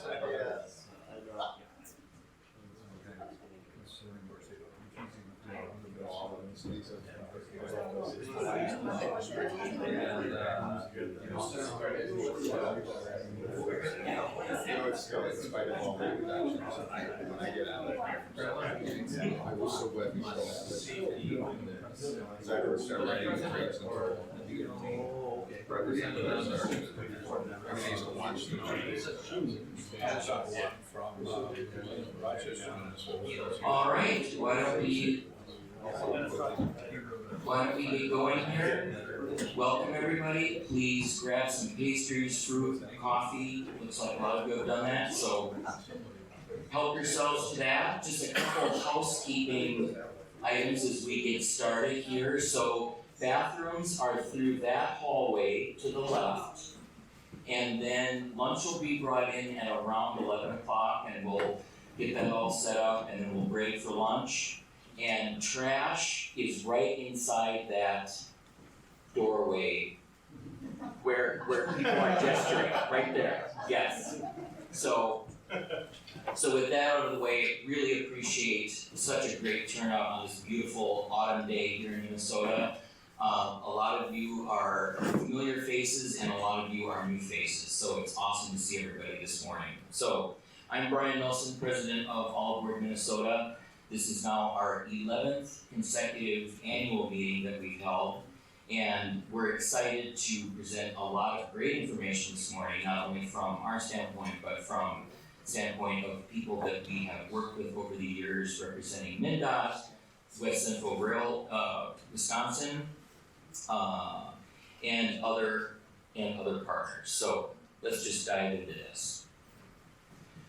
Yes. I know. In spite of all the reductions, when I get out, I was so glad we still have it. Because I first started writing the grades and I used to watch the All right, why don't we get going here? Welcome everybody. Please grab some pastries, fruit, coffee. Looks like a lot of you have done that, so help yourselves to that. Just a couple of housekeeping items as we get started here. So bathrooms are through that hallway to the left. And then lunch will be brought in at around 11 o'clock and we'll get that all set up and then we'll break for lunch. And trash is right inside that doorway where people are gesturing, right there, yes. So with that out of the way, really appreciate such a great turnout on this beautiful autumn day here in Minnesota. A lot of you are familiar faces and a lot of you are new faces, so it's awesome to see everybody this morning. So I'm Brian Nelson, president of All Aboard Minnesota. This is now our 11th consecutive annual meeting that we've held, and we're excited to present a lot of great information this morning, not only from our standpoint, but from the standpoint of people that we have worked with over the years representing MnDOT, West Central Rail, Wisconsin, and other partners. So let's just dive into this.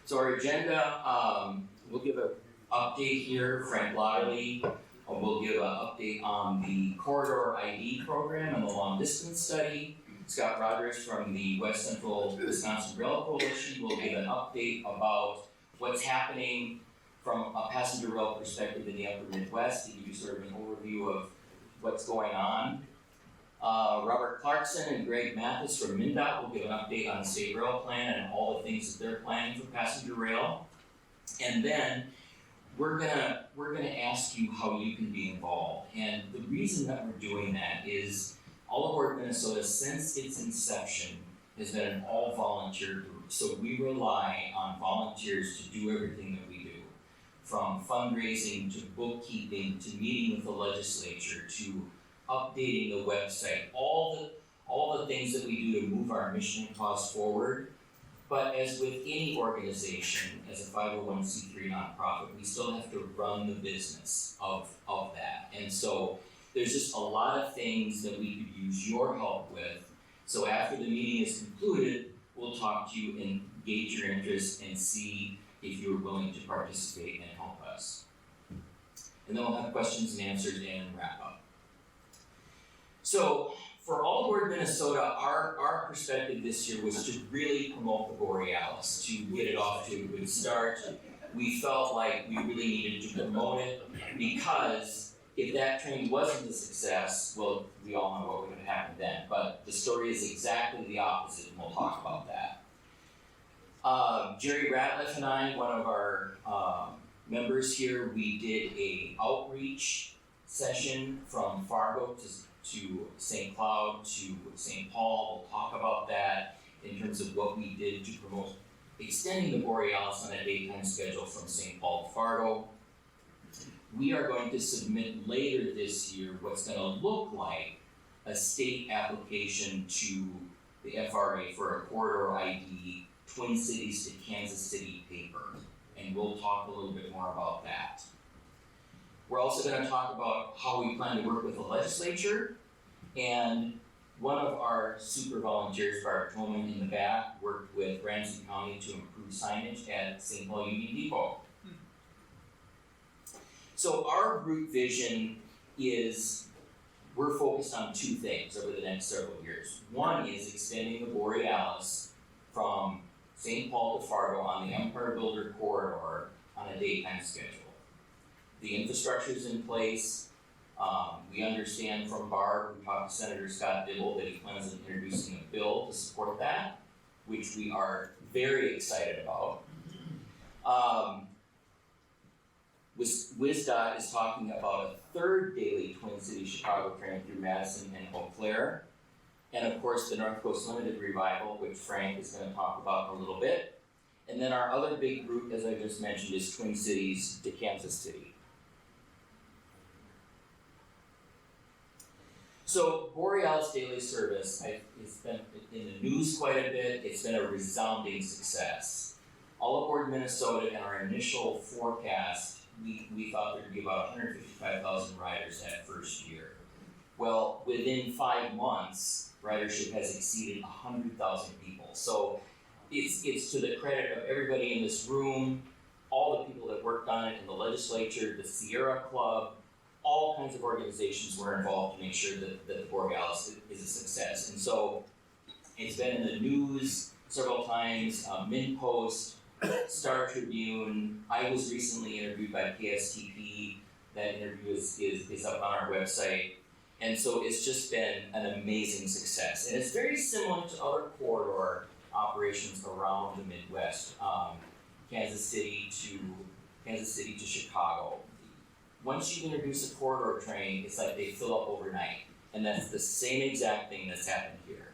So our agenda, we'll give an update here. Frank Loetterle will give an update on the Corridor ID program and the long distance study. Scott Rogers from the West Central Wisconsin Rail Coalition will give an update about what's happening from a passenger rail perspective in the upper Midwest, to give you sort of an overview of what's going on. Robert Clarksen and Mathis from MnDOT will give an update on the state rail plan and all the things that they're planning for passenger rail. And then we're gonna ask you how you can be involved. And the reason that we're doing that is All Aboard Minnesota, since its inception, has been an all-volunteer group. So we rely on volunteers to do everything that we do, from fundraising to bookkeeping to meeting with the legislature to updating the website, all the things that we do to move our mission and cause forward. But as with any organization, as a 501c3 nonprofit, we still have to run the business of that. And so there's just a lot of things that we could use your help with. So after the meeting is concluded, we'll talk to you and gauge your interest and see if you're willing to participate and help us. And then we'll have questions and answers and wrap up. So for All Aboard Minnesota, our perspective this year was to really promote the Borealis, to get it off to a good start. We felt like we really needed to promote it because if that train wasn't a success, well, we all know what would have happened then. But the story is exactly the opposite, and we'll talk about that. Jerry Ratliff and I, one of our members here, we did a outreach session from Fargo to St. Cloud to St. Paul. We'll talk about that in terms of what we did to promote extending the Borealis on a daytime schedule from St. Paul to Fargo. We are going to submit later this year what's going to look like a state application to the FRA for a Corridor ID Twin Cities to Kansas City paper. And we'll talk a little bit more about that. We're also going to talk about how we plan to work with the legislature, and one of our super volunteers, Bart Tolman in the back, worked with Ramsey County to improve signage at St. Paul Union Depot. So our group vision is we're focused on two things over the next several years. One is extending the Borealis from St. Paul to Fargo on the Empire Builder Corridor on a daytime schedule. The infrastructure is in place. We understand from Barb, we talked to Senator Scott Dibble, that he plans on introducing a bill to support that, which we are very excited about. WSDOT is talking about a third daily Twin Cities Chicago train through Madison and Eau Claire. And of course, the North Coast Limited Revival, which Frank is going to talk about in a little bit. And then our other big route, as I just mentioned, is Twin Cities to Kansas City. So Borealis daily service, it's been in the news quite a bit. It's been a resounding success. All aboard Minnesota, and our initial forecast, we thought there'd be about 155,000 riders that first year. Well, within 5 months, ridership has exceeded 100,000 people. So it's to the credit of everybody in this room, all the people that worked on it in the legislature, the Sierra Club, all kinds of organizations were involved to make sure that the Borealis is a success. And so it's been in the news several times, MinPost, Star Tribune. I was recently interviewed by KSTP. That interview is up on our website. And so it's just been an amazing success. And it's very similar to other corridor operations around the Midwest, Kansas City to Chicago. Once you introduce a corridor train, it's like they fill up overnight. And that's the same exact thing that's happened here.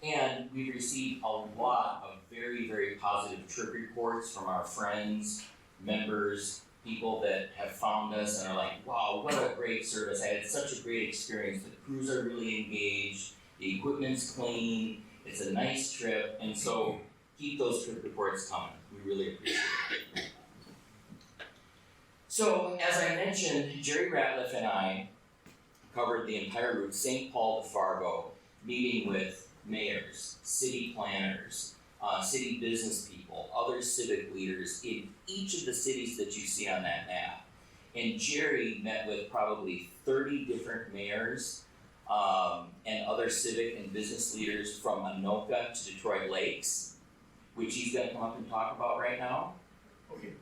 And we've received a lot of very, very positive trip reports from our friends, members, people that have found us and are like, wow, what a great service. I had such a great experience. The crews are really engaged, the equipment's clean, it's a nice trip, and so keep those trip reports coming. We really appreciate it. So, as I mentioned, Jerry Ratliff and I covered the entire route, St. Paul to Fargo, meeting with mayors, city planners, city business people, other civic leaders in each of the cities that you see on that map. And Jerry met with probably 30 different mayors and other civic and business leaders from Anoka to Detroit Lakes, which he's going to come up and talk about right now. Okay.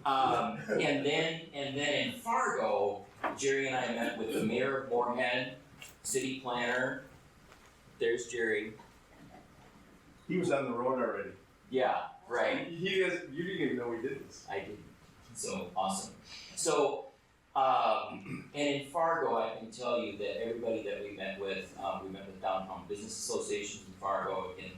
And then in Fargo, Jerry and I met with the mayor of Moorhead, city planner. There's Jerry. He was on the road already. Yeah, right. You didn't even know we did this. I did. So awesome. So, and in Fargo, I can tell you that everybody that we met with downtown business associations in Fargo and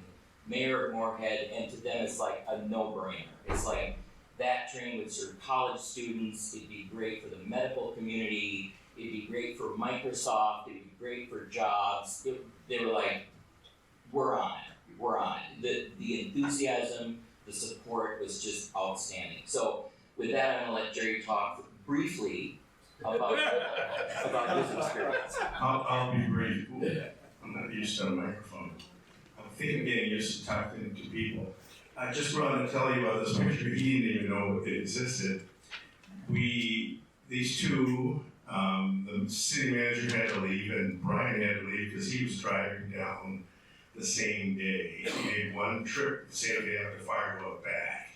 mayor of Moorhead, and to them it's like a no-brainer. It's like that train would serve college students, it'd be great for the medical community, it'd be great for Microsoft, it'd be great for jobs. They were like, we're on it. The enthusiasm, the support was just outstanding. So with that, I'm gonna let Jerry talk briefly about his experience. I'll be brief. I'm not used to a microphone. I think I'm getting used to talking to people. I just wanted to tell you about this picture. He didn't even know it existed. These two, the city manager had to leave and Brian had to leave because he was driving down the same day. He made one trip the same day up to Fargo and back.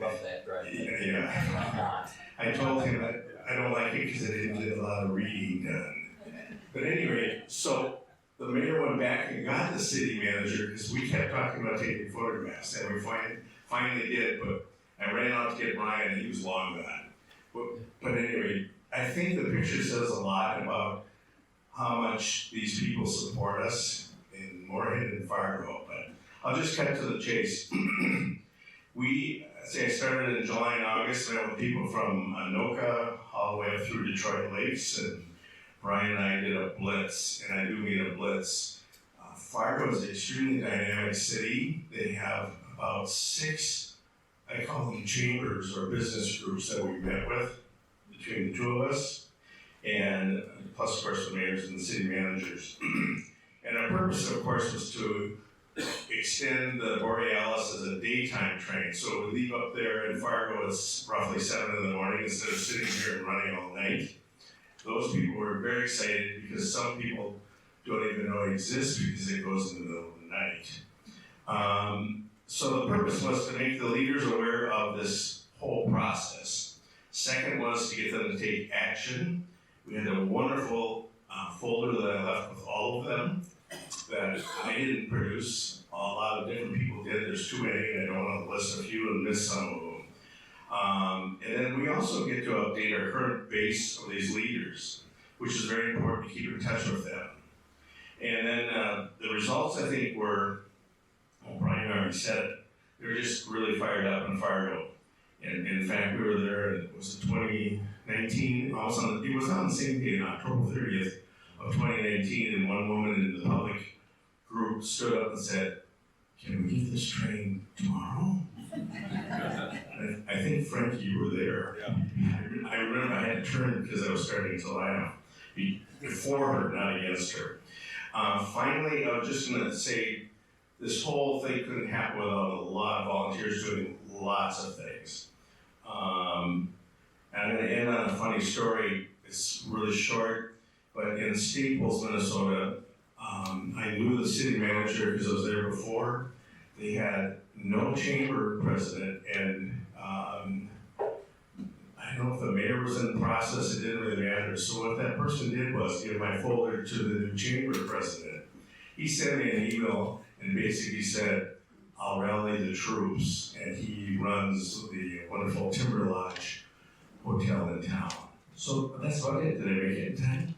Love that, right? Yeah. I told him I don't like it because I didn't get a lot of reading done. But anyway, so the mayor went back and got the city manager because we kept talking about taking photographs, and we finally did, but I ran out to get Brian and he was long gone. But anyway, I think the picture says a lot about how much these people support us in Moorhead and Fargo, but I'll just cut to the chase. I started in July and August, met with people from Anoka all the way up through Detroit Lakes, and Brian and I did a blitz, and I do mean a blitz. Fargo is an extremely dynamic city. They have about 6, I call them chambers or business groups that we met with between the two of us, and plus, of course, the mayors and the city managers. And our purpose, of course, was to extend the Borealis as a daytime train. So we leave up there in Fargo, it's roughly 7 in the morning instead of sitting here and running all night. Those people were very excited because some people don't even know it exists because it goes in the middle of the night. So the purpose was to make the leaders aware of this whole process. Second was to get them to take action. We had a wonderful folder that I left with all of them. that I didn't produce. A lot of different people did. There's too many. I don't want to list a few and miss some of them. And then we also get to update our current base of these leaders, which is very important to keep in touch with them. And then the results, I think, were, well, Brian already said it, they were just really fired up in Fargo. And in fact, we were there, it was 2019, it was on the same day, on October 30th of 2019, and one woman in the public group stood up and said, "Can we get this train tomorrow?" I think, Frank, you were there. Yeah. I remember I had to turn because I was starting to laugh for her, not against her. Finally, I was just going to say this whole thing couldn't happen without a lot of volunteers doing lots of things. And I'm going to end on a funny story. It's really short, but in Staples, Minnesota, I knew the city manager because I was there before. They had no chamber president, and I don't know if the mayor was in the process, it didn't really matter. So what that person did was give my folder to the new chamber president. He sent me an email and basically said, "I'll rally the troops," and he runs the wonderful Timber Lodge hotel in town. So that's about it. Did I make it in time?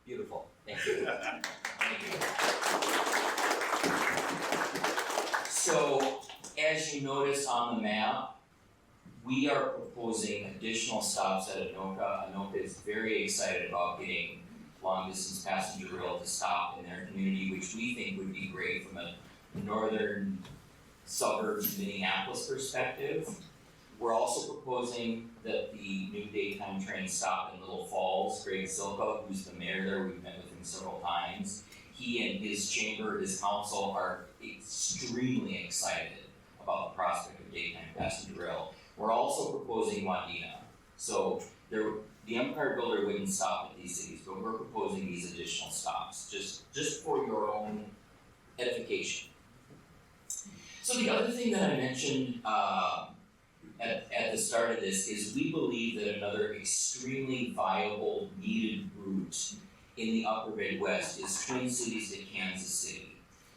Beautiful, thank you. Thank you. So, as you notice on the map, we are proposing additional stops at Anoka. Anoka is very excited about getting long-distance passenger rail to stop in their community, which we think would be great from a northern suburbs Minneapolis perspective. We're also proposing that the new daytime train stop in Little Falls. Greg Silka, who's the mayor there, we've met with him several times. He and his chamber, his council, are extremely excited about the prospect of daytime passenger rail. We're also proposing Wadena. So the Empire Builder wouldn't stop at these cities, but we're proposing these additional stops, just for your own edification. So the other thing that I mentioned at the start of this is we believe that another extremely viable, needed route in the upper Midwest is Twin Cities to Kansas City.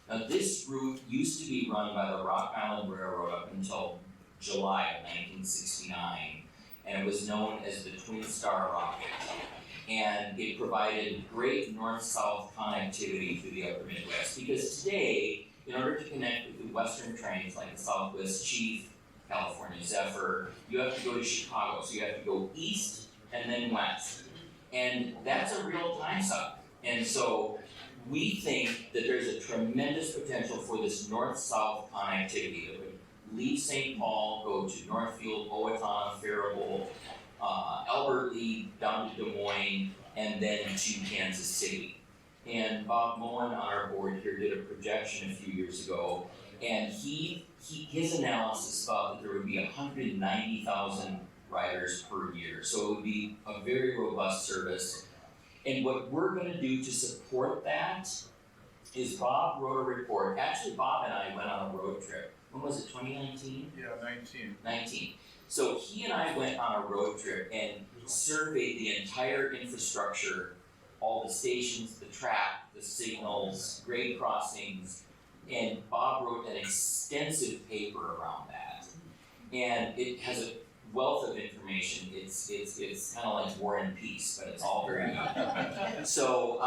Now this route used to be run by the Rock Island Railroad up until July of 1969, and it was known as the Twin Star Rocket. And it provided great north-south connectivity through the upper Midwest, because today, in order to connect with the Western trains like the Southwest Chief, California Zephyr, you have to go to Chicago, so you have to go east and then west. And that's a real time suck. And so we think that there's a tremendous potential for this north-south connectivity that would leave St. Paul, go to Northfield, Owatonna, Faribault, Albert Lee, down to Des Moines, and then to Kansas City. And Bob Mullen on our board here did a projection a few years ago, and his analysis thought that there would be 190,000 riders per year. So it would be a very robust service. And what we're going to do to support that is Bob wrote a report. Actually, Bob and I went on a road trip. When was it, 2019? Yeah, 19. 19. So he and I went on a road trip and surveyed the entire infrastructure, all the stations, the track, the signals, grade crossings, and Bob wrote an extensive paper around that. And it has a wealth of information. It's kind of like War and Peace, but it's all very good. So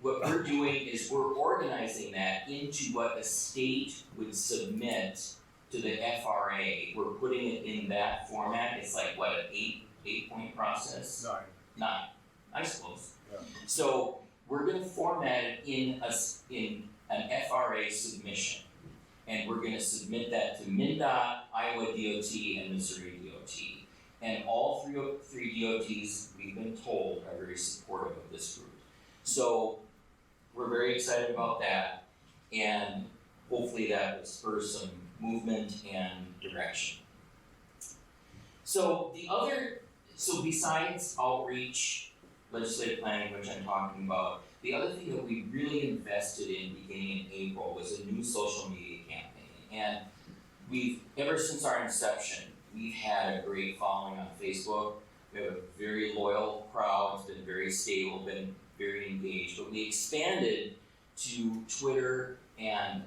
what we're doing is we're organizing that into what a state would submit to the FRA. We're putting it in that format. It's like what, an eight-point process? 9, I suppose. Yeah. So we're going to format it in an FRA submission, and we're going to submit that to MnDOT, Iowa DOT, and Missouri DOT. And all three DOTs, we've been told, are very supportive of this route. So we're very excited about that, and hopefully that will spur some movement and direction. So besides outreach, legislative planning, which I'm talking about, the other thing that we really invested in beginning in April was a new social media campaign. And ever since our inception, we've had a great following on Facebook. We have a very loyal crowd, it's been very stable, been very engaged, but we expanded to Twitter and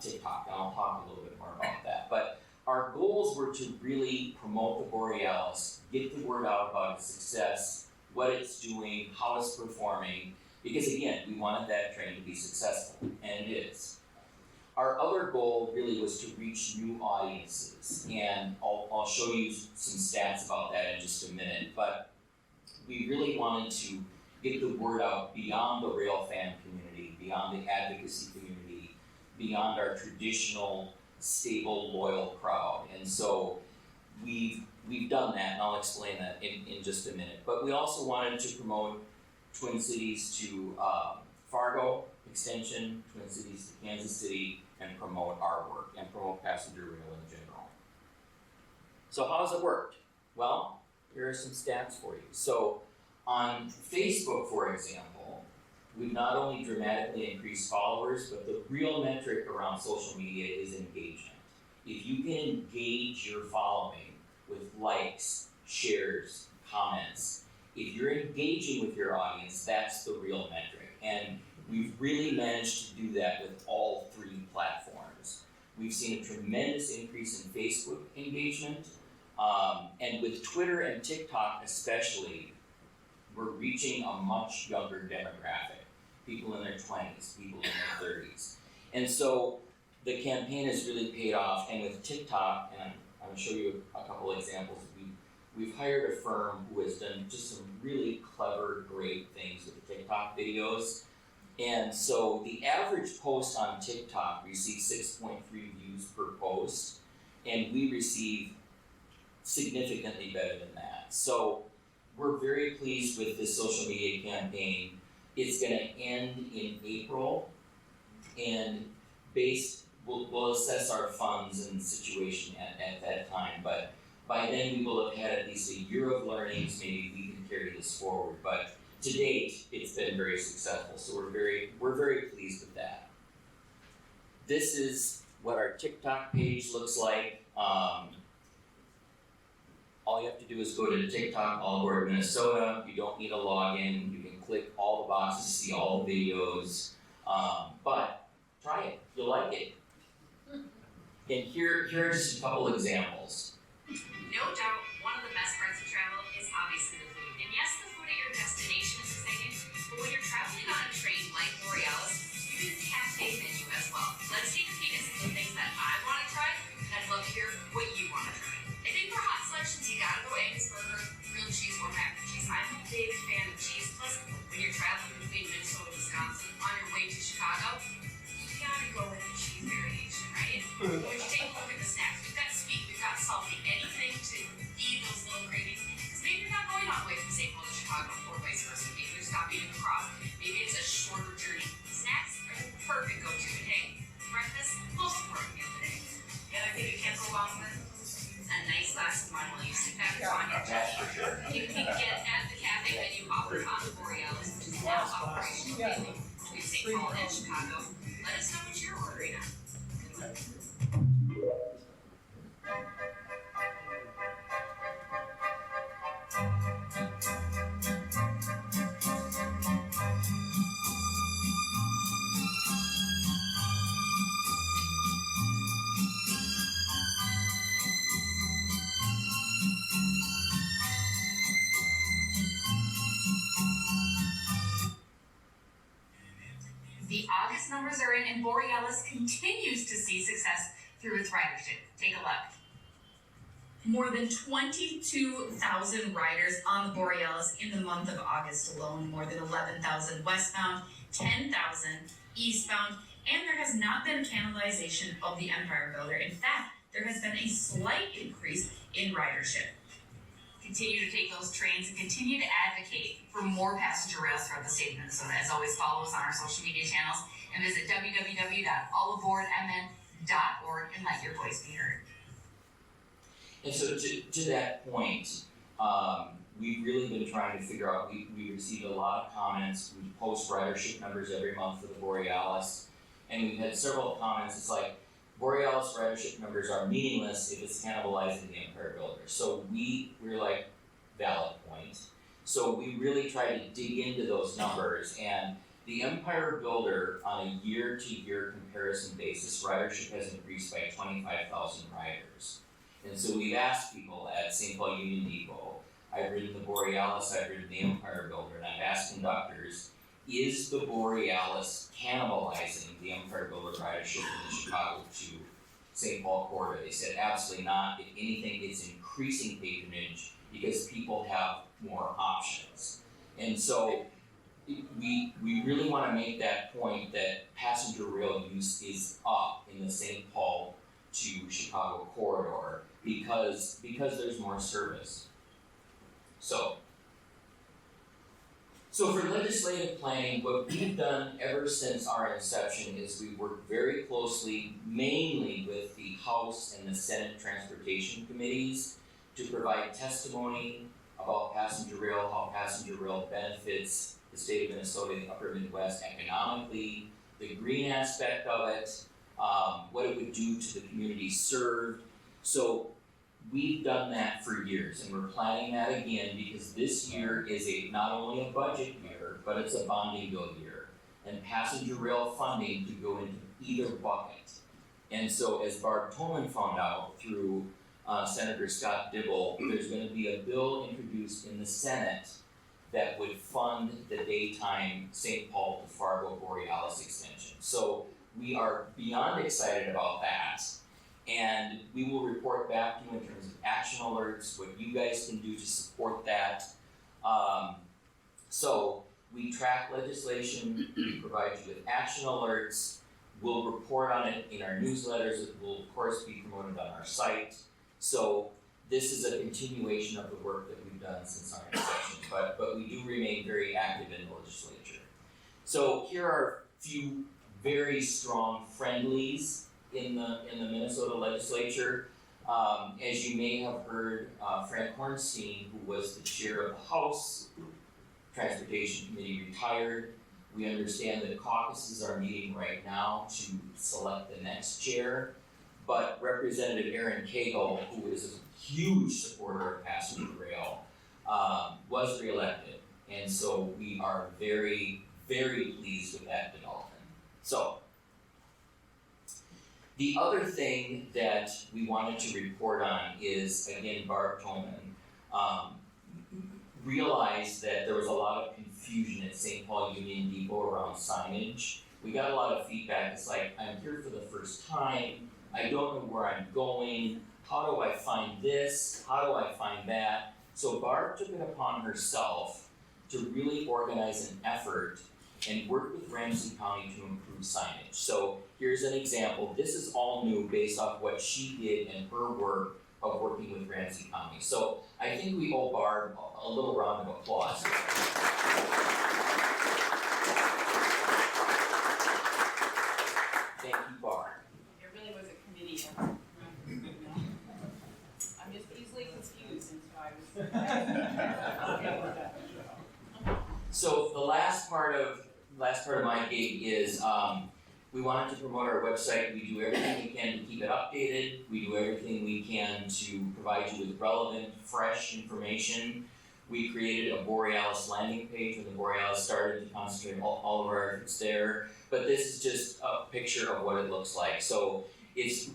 TikTok, and I'll talk a little bit more about that. But our goals were to really promote the Borealis, get the word out about its success, what it's doing, how it's performing, because again, we wanted that train to be successful, and it is. Our other goal really was to reach new audiences, and I'll show you some stats about that in just a minute, but we really wanted to get the word out beyond the rail fan community, beyond the advocacy community, beyond our traditional, stable, loyal crowd. And so we've done that, and I'll explain that in just a minute. But we also wanted to promote Twin Cities to Fargo Extension, Twin Cities to Kansas City, and promote our work, and promote passenger rail in general. So how has it worked? Well, here are some stats for you. So on Facebook, for example, we've not only dramatically increased followers, but the real metric around social media is engagement. If you can engage your following with likes, shares, comments, if you're engaging with your audience, that's the real metric. And we've really managed to do that with all three platforms. We've seen a tremendous increase in Facebook engagement, and with Twitter and TikTok especially, we're reaching a much younger demographic, people in their 20s, people in their 30s. And so the campaign has really paid off, and with TikTok, and I'm going to show you a couple examples, we've hired a firm who has done just some really clever, great things with the TikTok videos. And so the average post on TikTok receives 6.3 views per post, and we receive significantly better than that. So we're very pleased with this social media campaign. It's going to end in April, and we'll assess our funds and situation at that time. But by then we will have had at least a year of learnings. Maybe we can carry this forward. But to date, it's been very successful. So we're very pleased with that. This is what our TikTok page looks like. All you have to do is go to TikTok, All Aboard Minnesota. You don't need a login. You can click all the boxes to see all the videos. But try it. You'll like it. And here are just a couple examples. No doubt, one of the best parts of travel is obviously the food. And yes, the food at your destination is exciting, but when you're traveling on a train like Borealis, you get a cafe menu as well. Let's take a peek at some of the things that I want to try, and I'd love to hear what you want to try. I think for hot selections, you gotta go Angus burger, grilled cheese, or mac and cheese. I'm a big fan of cheese. Plus, when you're traveling between Minnesota and Wisconsin on your way to Chicago, you gotta go with the cheese variation, right? When you take a look at the snacks, we've got sweet, we've got salty, anything to eat those little cravings. Because maybe you're not going all the way from St. Paul to Chicago, or vice versa. Maybe you're stopping across. Maybe it's a shorter journey. Snacks are the perfect go-to. And hey, breakfast, most important meal of the day. The other thing you can't go wrong with, a nice glass of wine while you sit back on your That's for sure. you can get at the cafe menu offered on the Borealis, which is now operational daily between St. Paul and Chicago. Let us know what you're ordering on. The August numbers are in, and Borealis continues to see success through its ridership. Take a look. More than 22,000 riders on the Borealis in the month of August alone. More than 11,000 westbound, 10,000 eastbound, and there has not been cannibalization of the Empire Builder. In fact, there has been a slight increase in ridership. Continue to take those trains and continue to advocate for more passenger rails throughout the state of Minnesota. As always, follow us on our social media channels and visit www.allaboardmn.org and let your voice be heard. And so to that point, we've really been trying to figure out, we received a lot of comments. We post ridership numbers every month for the Borealis, and we've had several comments. It's like, Borealis ridership numbers are meaningless if it's cannibalizing the Empire Builder. So we're like, valid point. So we really try to dig into those numbers, and the Empire Builder, on a year-to-year comparison basis, ridership has increased by 25,000 riders. And so we've asked people at St. Paul Union Depot, I've ridden the Borealis, I've ridden the Empire Builder, and I've asked conductors, is the Borealis cannibalizing the Empire Builder ridership in the Chicago to St. Paul corridor? They said absolutely not. If anything, it's increasing patronage because people have more options. And so we really want to make that point that passenger rail use is up in the St. Paul to Chicago corridor because there's more service. So for legislative planning, what we've done ever since our inception is we worked very closely, mainly with the House and the Senate Transportation Committees, to provide testimony about passenger rail, how passenger rail benefits the state of Minnesota and the upper Midwest economically, the green aspect of it, what it would do to the community served. So we've done that for years, and we're planning that again because this year is not only a budget year, but it's a bonding bill year. And passenger rail funding could go into either bucket. And so as Barb Tolman found out through Senator Scott Dibble, there's going to be a bill introduced in the Senate that would fund the daytime St. Paul to Fargo Borealis extension. So we are beyond excited about that. And we will report back to you in terms of action alerts, what you guys can do to support that. So we track legislation, we provide you with action alerts, we'll report on it in our newsletters, it will of course be promoted on our site. So this is a continuation of the work that we've done since our inception, but we do remain very active in the legislature. So here are a few very strong friendlies in the Minnesota legislature. As you may have heard, Frank Hornstein, who was the chair of the House Transportation Committee, retired. We understand that caucuses are meeting right now to select the next chair, but Representative Aaron Cagle, who is a huge supporter of passenger rail, was reelected. And so we are very, very pleased with that development. So, the other thing that we wanted to report on is, again, Barb Tolman realized that there was a lot of confusion at St. Paul Union Depot around signage. We got a lot of feedback. It's like, I'm here for the first time, I don't know where I'm going, how do I find this, how do I find that? So Barb took it upon herself to really organize an effort and work with Ramsey County to improve signage. So here's an example. This is all new based off what she did and her work of working with Ramsey County. So I think we owe Barb a little round of applause. Thank you, Barb. It really was a committee effort. I'm just easily confused, and so I was. So the last part of my gig is we wanted to promote our website. We do everything we can to keep it updated. We do everything we can to provide you with relevant, fresh information. We created a Borealis landing page when the Borealis started to concentrate all of our efforts there. But this is just a picture of what it looks like. So it's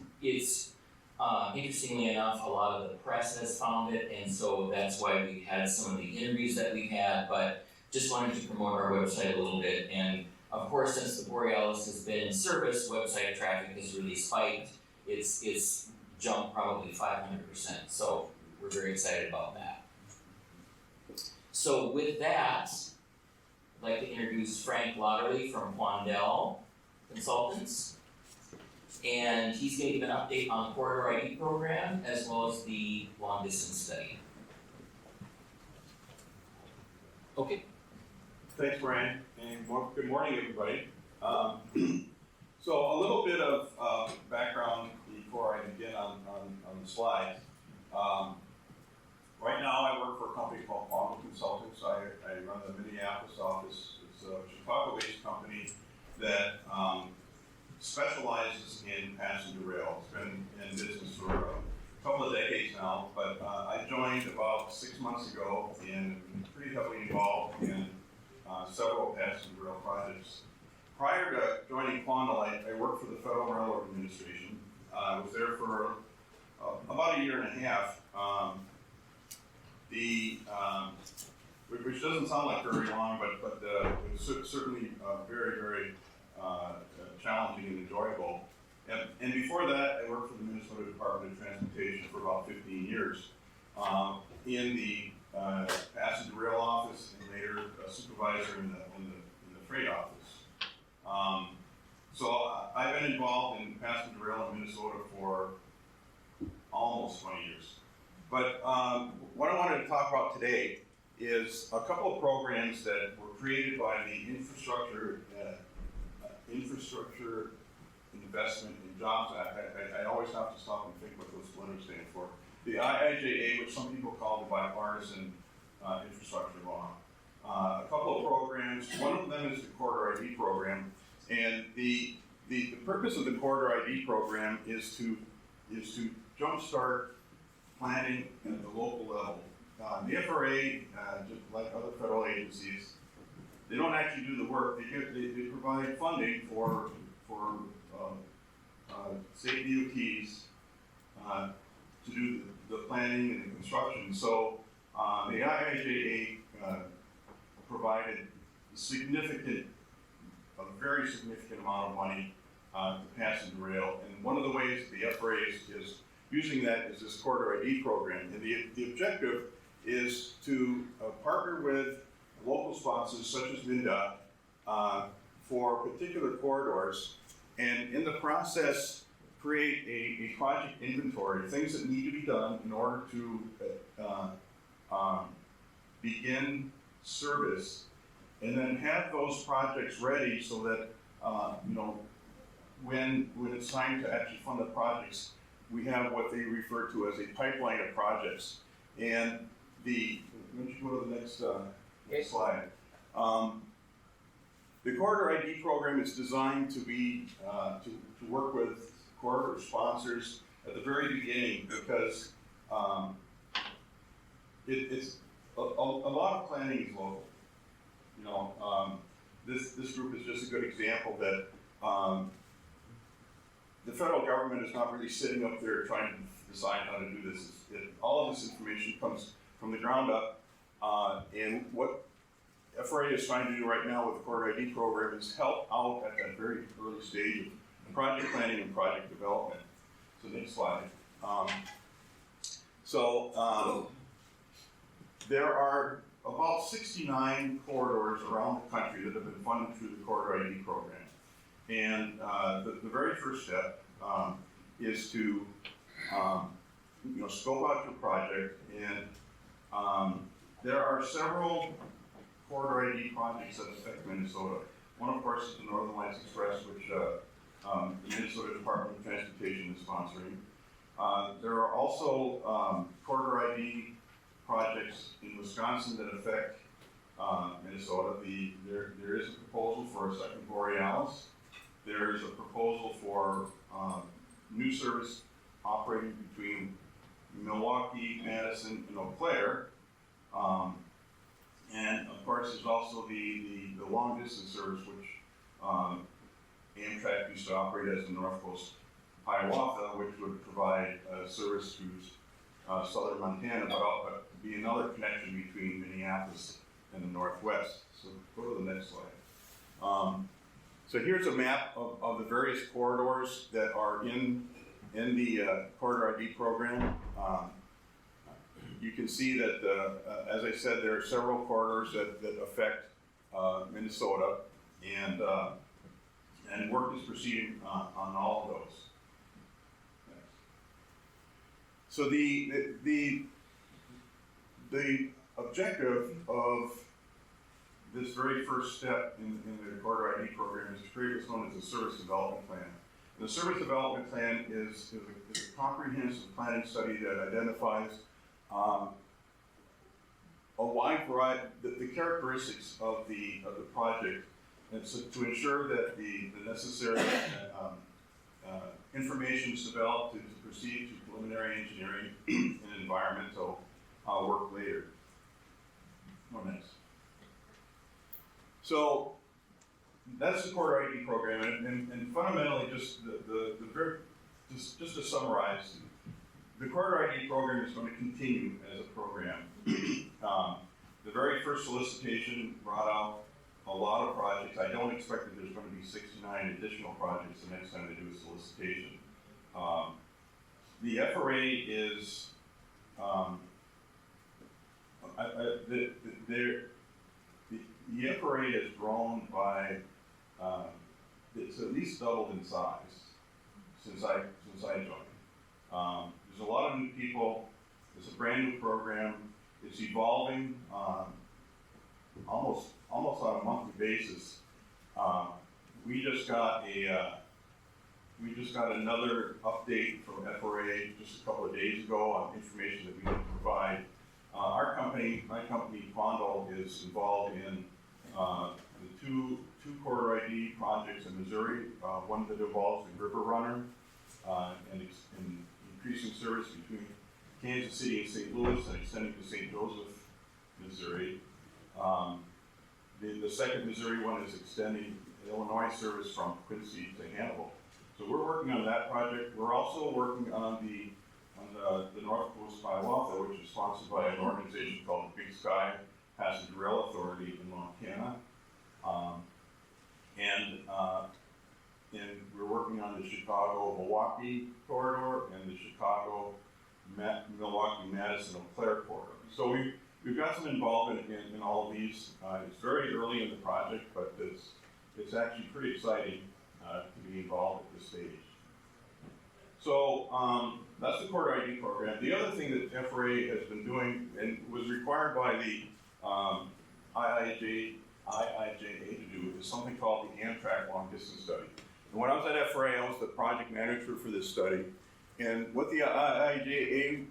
interestingly enough, a lot of the press has found it, and so that's why we had some of the interviews that we've had. But just wanted to promote our website a little bit. And of course, since the Borealis has been in service, website traffic has really spiked. It's jumped probably 500%. So we're very excited about that. So with that, I'd like to introduce Frank Loetterle from Wandell Consultants. And he's going to give an update on the Corridor ID program as well as the long distance study. Okay. Thanks, Brian, and good morning, everybody. So a little bit of background before I begin on the slides. Right now I work for a company called Fargo Consultants. I run the Minneapolis office. It's a Chicago-based company that specializes in passenger rail. It's been in business for a couple of decades now, but I joined about 6 months ago and pretty heavily involved in several passenger rail projects. Prior to joining Quandle, I worked for the Federal Railroad Administration. I was there for about a year and a half. Which doesn't sound like very long, but it was certainly very, very challenging and enjoyable. And before that, I worked for the Minnesota Department of Transportation for about 15 years in the passenger rail office and later a supervisor in the freight office. So I've been involved in passenger rail in Minnesota for almost 20 years. But what I wanted to talk about today is a couple of programs that were created by the Infrastructure Investment and Jobs Act. I always have to stop and think what those letters stand for. The IIJA, which some people call the Bipartisan Infrastructure Law. A couple of programs. One of them is the Corridor ID program, and the purpose of the Corridor ID program is to jumpstart planning at the local level. The FRA, just like other federal agencies, they don't actually do the work. They provide funding for state DOTs to do the planning and the construction. So the IIJA provided a very significant amount of money to passenger rail, and one of the ways the FRA is using that is this Corridor ID program. And the objective is to partner with local sponsors such as MnDOT for particular corridors, and in the process create a project inventory, things that need to be done in order to begin service, and then have those projects ready so that when it's time to actually fund the projects, we have what they refer to as a pipeline of projects. And let me go to the next slide. The Corridor ID program is designed to be to work with corridor sponsors at the very beginning, because it's a lot of planning is local. This group is just a good example that the federal government is not really sitting up there trying to decide how to do this. All of this information comes from the ground up, and what FRA is trying to do right now with the Corridor ID program is help out at that very early stage of project planning and project development. So next slide. There are about 69 corridors around the country that have been funded through the Corridor ID program. And the very first step is to scope out your project, and there are several Corridor ID projects that affect Minnesota. One, of course, is the Northern Lights Express, which the Minnesota Department of Transportation is sponsoring. There are also Corridor ID projects in Wisconsin that affect Minnesota. There is a proposal for a second Borealis. There is a proposal for new service operating between Milwaukee, Madison, and Eau Claire. And of course, there's also the long distance service, which Amtrak used to operate as the North Coast Hiawatha, which would provide service to southern Montana, but be another connection between Minneapolis and the Northwest. So go to the next slide. So here's a map of the various corridors that are in the Corridor ID program. You can see that, as I said, there are several corridors that affect Minnesota, and work is proceeding on all of those. So the objective of this very first step in the Corridor ID program is to create what's known as a service development plan. And the service development plan is a comprehensive planning study that identifies a wide variety, the characteristics of the project, and so to ensure that the necessary information is developed to proceed to preliminary engineering and environmental work later. One next. So that's the Corridor ID program, and fundamentally, just just to summarize, the Corridor ID program is going to continue as a program. The very first solicitation brought out a lot of projects. I don't expect that there's going to be 69 additional projects the next time they do a solicitation. The FRA is the FRA has grown by it's at least doubled in size since I joined. There's a lot of new people. It's a brand new program. It's evolving almost on a monthly basis. We just got another update from FRA just a couple of days ago on information that we need to provide. Our company, my company, Fondo, is involved in the two Corridor ID projects in Missouri. One that involves the River Runner and increasing service between Kansas City and St. Louis and extending to St. Joseph, Missouri. The second Missouri one is extending Illinois service from Quincy to Hannibal. So we're working on that project. We're also working on the North Coast Hiawatha, which is sponsored by an organization called the Big Sky Passenger Rail Authority in Montana. And we're working on the Chicago-Milwaukee corridor and the Chicago-Milwaukee-Madison-Eau Claire corridor. So we've got some involvement in all of these. It's very early in the project, but it's actually pretty exciting to be involved at this stage. So that's the Corridor ID program. The other thing that FRA has been doing and was required by the IIJA to do is something called the Amtrak Long Distance Study. And when I was at FRA, I was the project manager for this study. And what the IIJA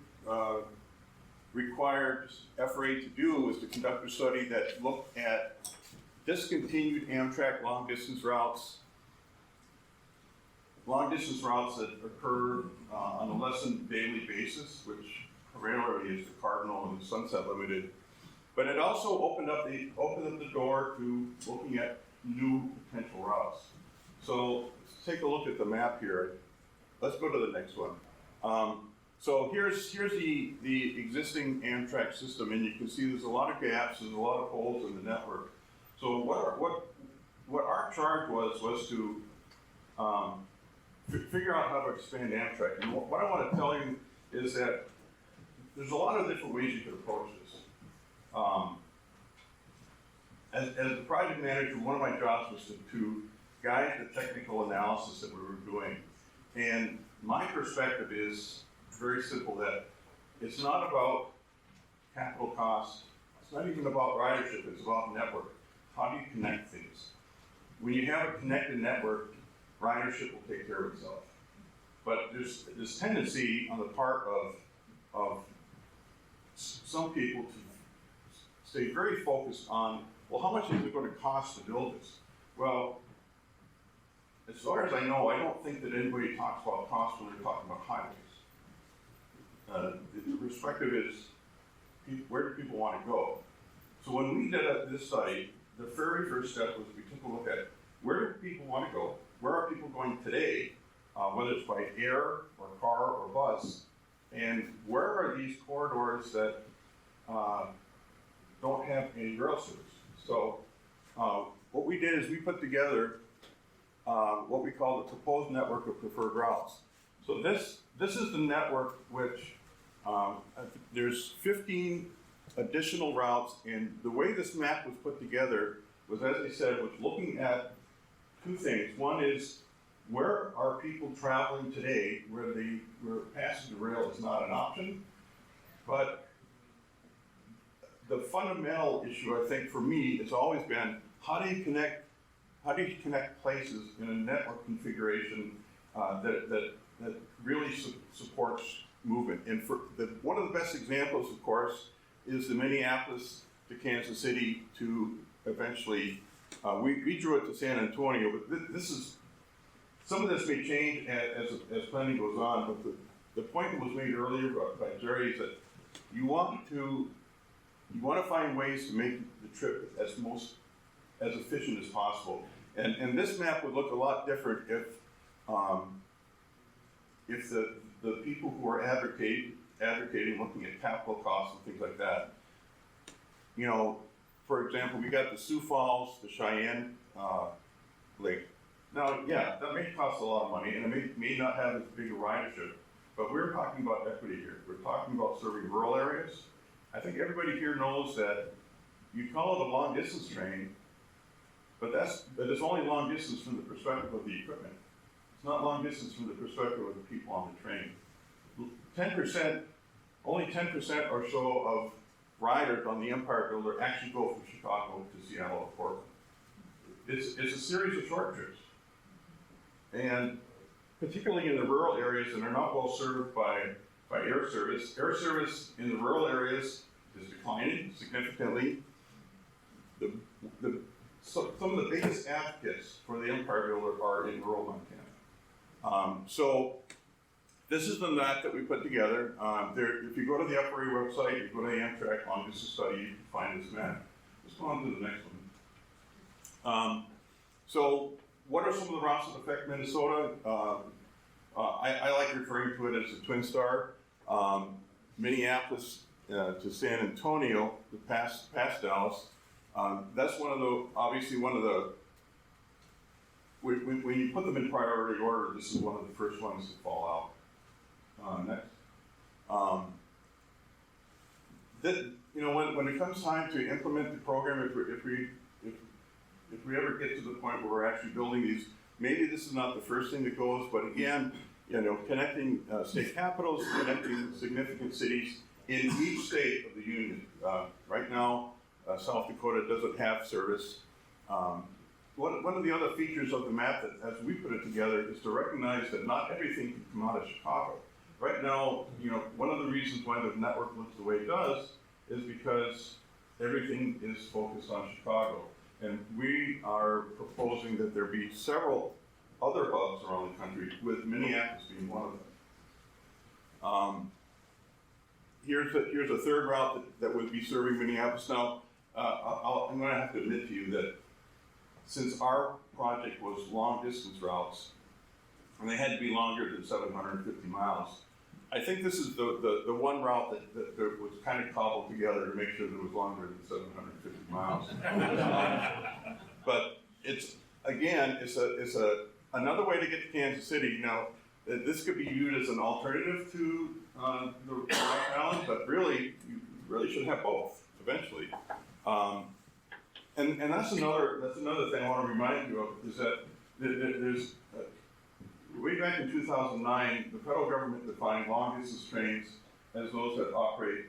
required FRA to do was to conduct a study that looked at discontinued Amtrak long distance routes that occur on a less than daily basis, which primarily is the Cardinal and the Sunset Limited. But it also opened up the door to looking at new potential routes. So let's take a look at the map here. Let's go to the next one. So here's the existing Amtrak system, and you can see there's a lot of gaps, there's a lot of holes in the network. So what our charge was to figure out how to expand Amtrak. And what I want to tell you is that there's a lot of different ways you could approach this. As the project manager, one of my jobs was to guide the technical analysis that we were doing. And my perspective is very simple, that it's not about capital cost, it's not even about ridership, it's about network. How do you connect things? When you have a connected network, ridership will take care of itself. But there's this tendency on the part of some people to stay very focused on, well, how much is it going to cost to build this? Well, as far as I know, I don't think that anybody talks about cost when they're talking about highways. The perspective is, where do people want to go? So when we did this study, the very first step was we took a look at where do people want to go, where are people going today, whether it's by air or car or bus, and where are these corridors that don't have any rail service. So what we did is we put together what we call the proposed network of preferred routes. So this is the network which there's 15 additional routes, and the way this map was put together was, as I said, was looking at two things. One is, where are people traveling today where passenger rail is not an option? But the fundamental issue, I think, for me, has always been, how do you connect places in a network configuration that really supports movement? And one of the best examples, of course, is the Minneapolis to Kansas City to eventually, we drew it to San Antonio, but this is, some of this may change as planning goes on, but the point that was made earlier by Jerry is that you want to find ways to make the trip as efficient as possible. And this map would look a lot different if the people who are advocating, looking at capital costs and things like that, you know, for example, we got the Sioux Falls, the Cheyenne Lake. Now, yeah, that may cost a lot of money, and it may not have as big a ridership, but we're talking about equity here. We're talking about serving rural areas. I think everybody here knows that you call it a long distance train, but it's only long distance from the perspective of the equipment. It's not long distance from the perspective of the people on the train. 10%, only 10% or so of riders on the Empire Builder actually go from Chicago to Seattle or Portland. It's a series of short trips. And particularly in the rural areas, and they're not well served by air service. Air service in the rural areas is declining significantly. Some of the biggest advocates for the Empire Builder are in rural Montana. So this is the map that we put together. If you go to the FRA website, you go to the Amtrak long distance study, you can find this map. Let's go on to the next one. So what are some of the routes that affect Minnesota? I like referring to it as the Twin Star. Minneapolis to San Antonio, past Dallas. That's obviously one of the, when you put them in priority order, this is one of the first ones to fall out. Next. When it comes time to implement the program, if we ever get to the point where we're actually building these, maybe this is not the first thing that goes, but again, connecting state capitals, connecting significant cities in each state of the union. Right now, South Dakota doesn't have service. One of the other features of the map that, as we put it together, is to recognize that not everything can come out of Chicago. Right now, one of the reasons why the network looks the way it does is because everything is focused on Chicago. And we are proposing that there be several other hubs around the country, with Minneapolis being one of them. Here's a third route that would be serving Minneapolis. Now, I'm going to have to admit to you that since our project was long distance routes, and they had to be longer than 750 miles, I think this is the one route that was kind of cobbled together to make sure that it was longer than 750 miles. But it's another way to get to Kansas City. Now, this could be viewed as an alternative to the Rock Island, but really, you really should have both eventually. And that's another thing I want to remind you of, is that there's way back in 2009, the federal government defined long distance trains as those that operate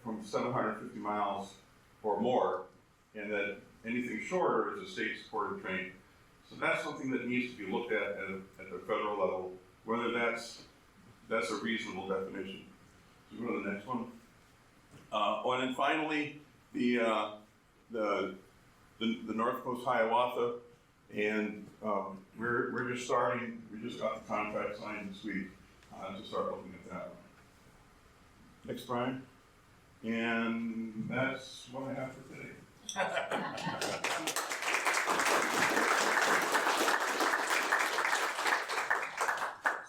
from 750 miles or more, and that anything shorter is a state-supported train. So that's something that needs to be looked at the federal level, whether that's a reasonable definition. So go to the next one. And then finally, the North Coast Hiawatha, and we're just starting. We just got the contract signed this week to start looking at that one. Next, Brian. And that's what I have for today.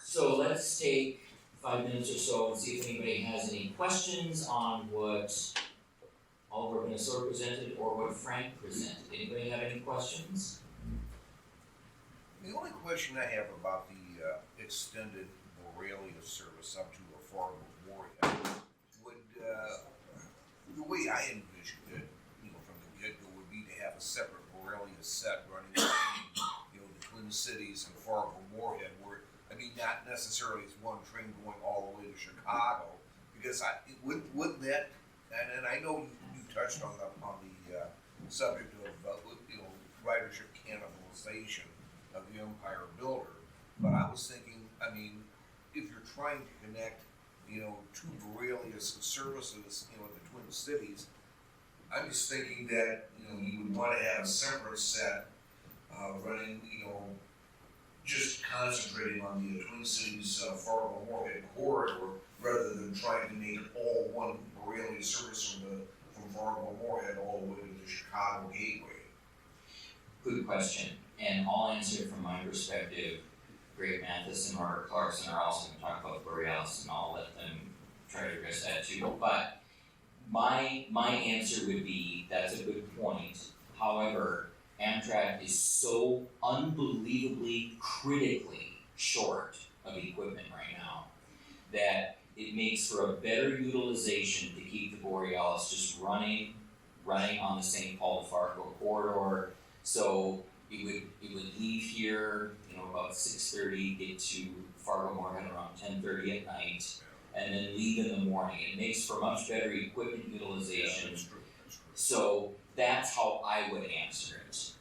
So let's take 5 minutes or so and see if anybody has any questions on what Oliver Minnesota presented or what Frank presented. Anybody have any questions? The only question I have about the extended Borealis service up to a Fargo Borealis would, the way I envisioned it, from the get-go, would be to have a separate Borealis set running between, the Twin Cities and Fargo Moorhead, where, not necessarily as one train going all the way to Chicago, because would that, and I know you touched on the subject of, ridership cannibalization of the Empire Builder, but I was thinking, if you're trying to connect, two Borealis services, the Twin Cities, I'm just thinking that, you would want to have a separate set running, just concentrating on the Twin Cities Fargo Moorhead corridor, rather than trying to make all one Borealis service from Fargo Moorhead all the way to the Chicago Gateway. good question, and I'll answer it from my perspective. Great Mathis and Robert Clarksen are also gonna talk about Borealis, and I'll let them try to address that too. But my answer would be, that's a good point. However, Amtrak is so unbelievably critically short of equipment right now that it makes for a better utilization to keep the Borealis just running on the St. Paul to Fargo corridor. So it would leave here, about 6:30, get to Fargo Moorhead around 10:30 at night, and then leave in the morning. It makes for much better equipment utilization. That's true. So that's how I would answer it.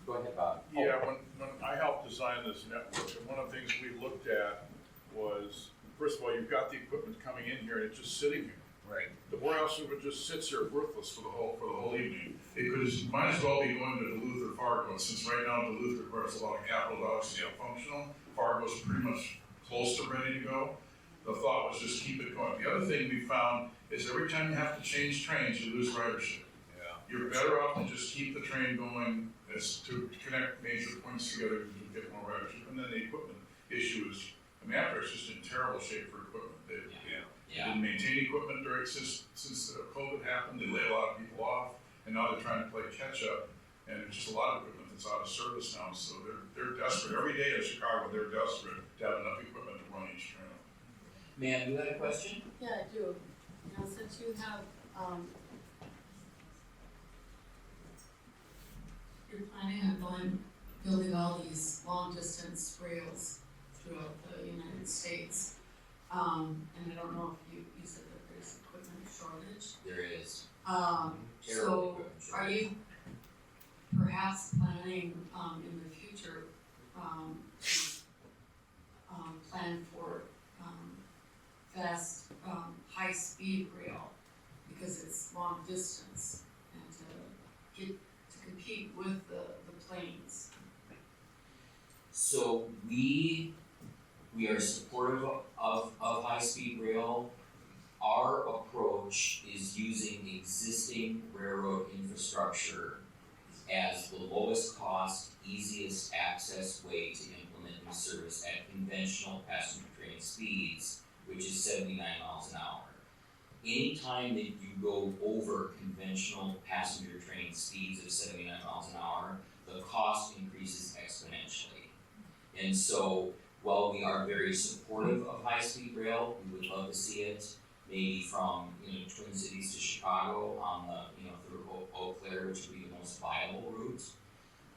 Go ahead, Bob. Yeah, when I helped design this network, and one of the things we looked at was, first of all, you've got the equipment coming in here and it's just sitting here. Right. The Borealis River just sits here worthless for the whole evening. It might as well be going to Duluth or Fargo, and since right now Duluth requires a lot of capital dollars to get functional, Fargo's pretty much close to ready to go. The thought was just keep it going. The other thing we found is every time you have to change trains, you lose ridership. Yeah. You're better off to just keep the train going as to connect major points together to get more ridership. And then the equipment issue is, Amtrak's just in terrible shape for equipment. They didn't maintain equipment since COVID happened. They laid a lot of people off, and now they're trying to play catch up. And there's just a lot of equipment that's out of service now. So they're desperate. Every day in Chicago, they're desperate to have enough equipment to run each train. Ma'am, you had a question? Yeah, I do. Since you have, you're planning on building all these long distance rails throughout the United States. And I don't know if you said that there's equipment shortage. There is. So Terrible are you perhaps planning, in the future, plan for, fast, high-speed rail, because it's long distance, and to compete with the planes? So we are supportive of high-speed rail. Our approach is using existing railroad infrastructure as the lowest cost, easiest access way to implement new service at conventional passenger train speeds, which is 79 miles an hour. Anytime that you go over conventional passenger train speeds of 79 miles an hour, the cost increases exponentially. And so, while we are very supportive of high-speed rail, we would love to see it, maybe from Twin Cities to Chicago on the through Eau Claire, which would be the most viable route.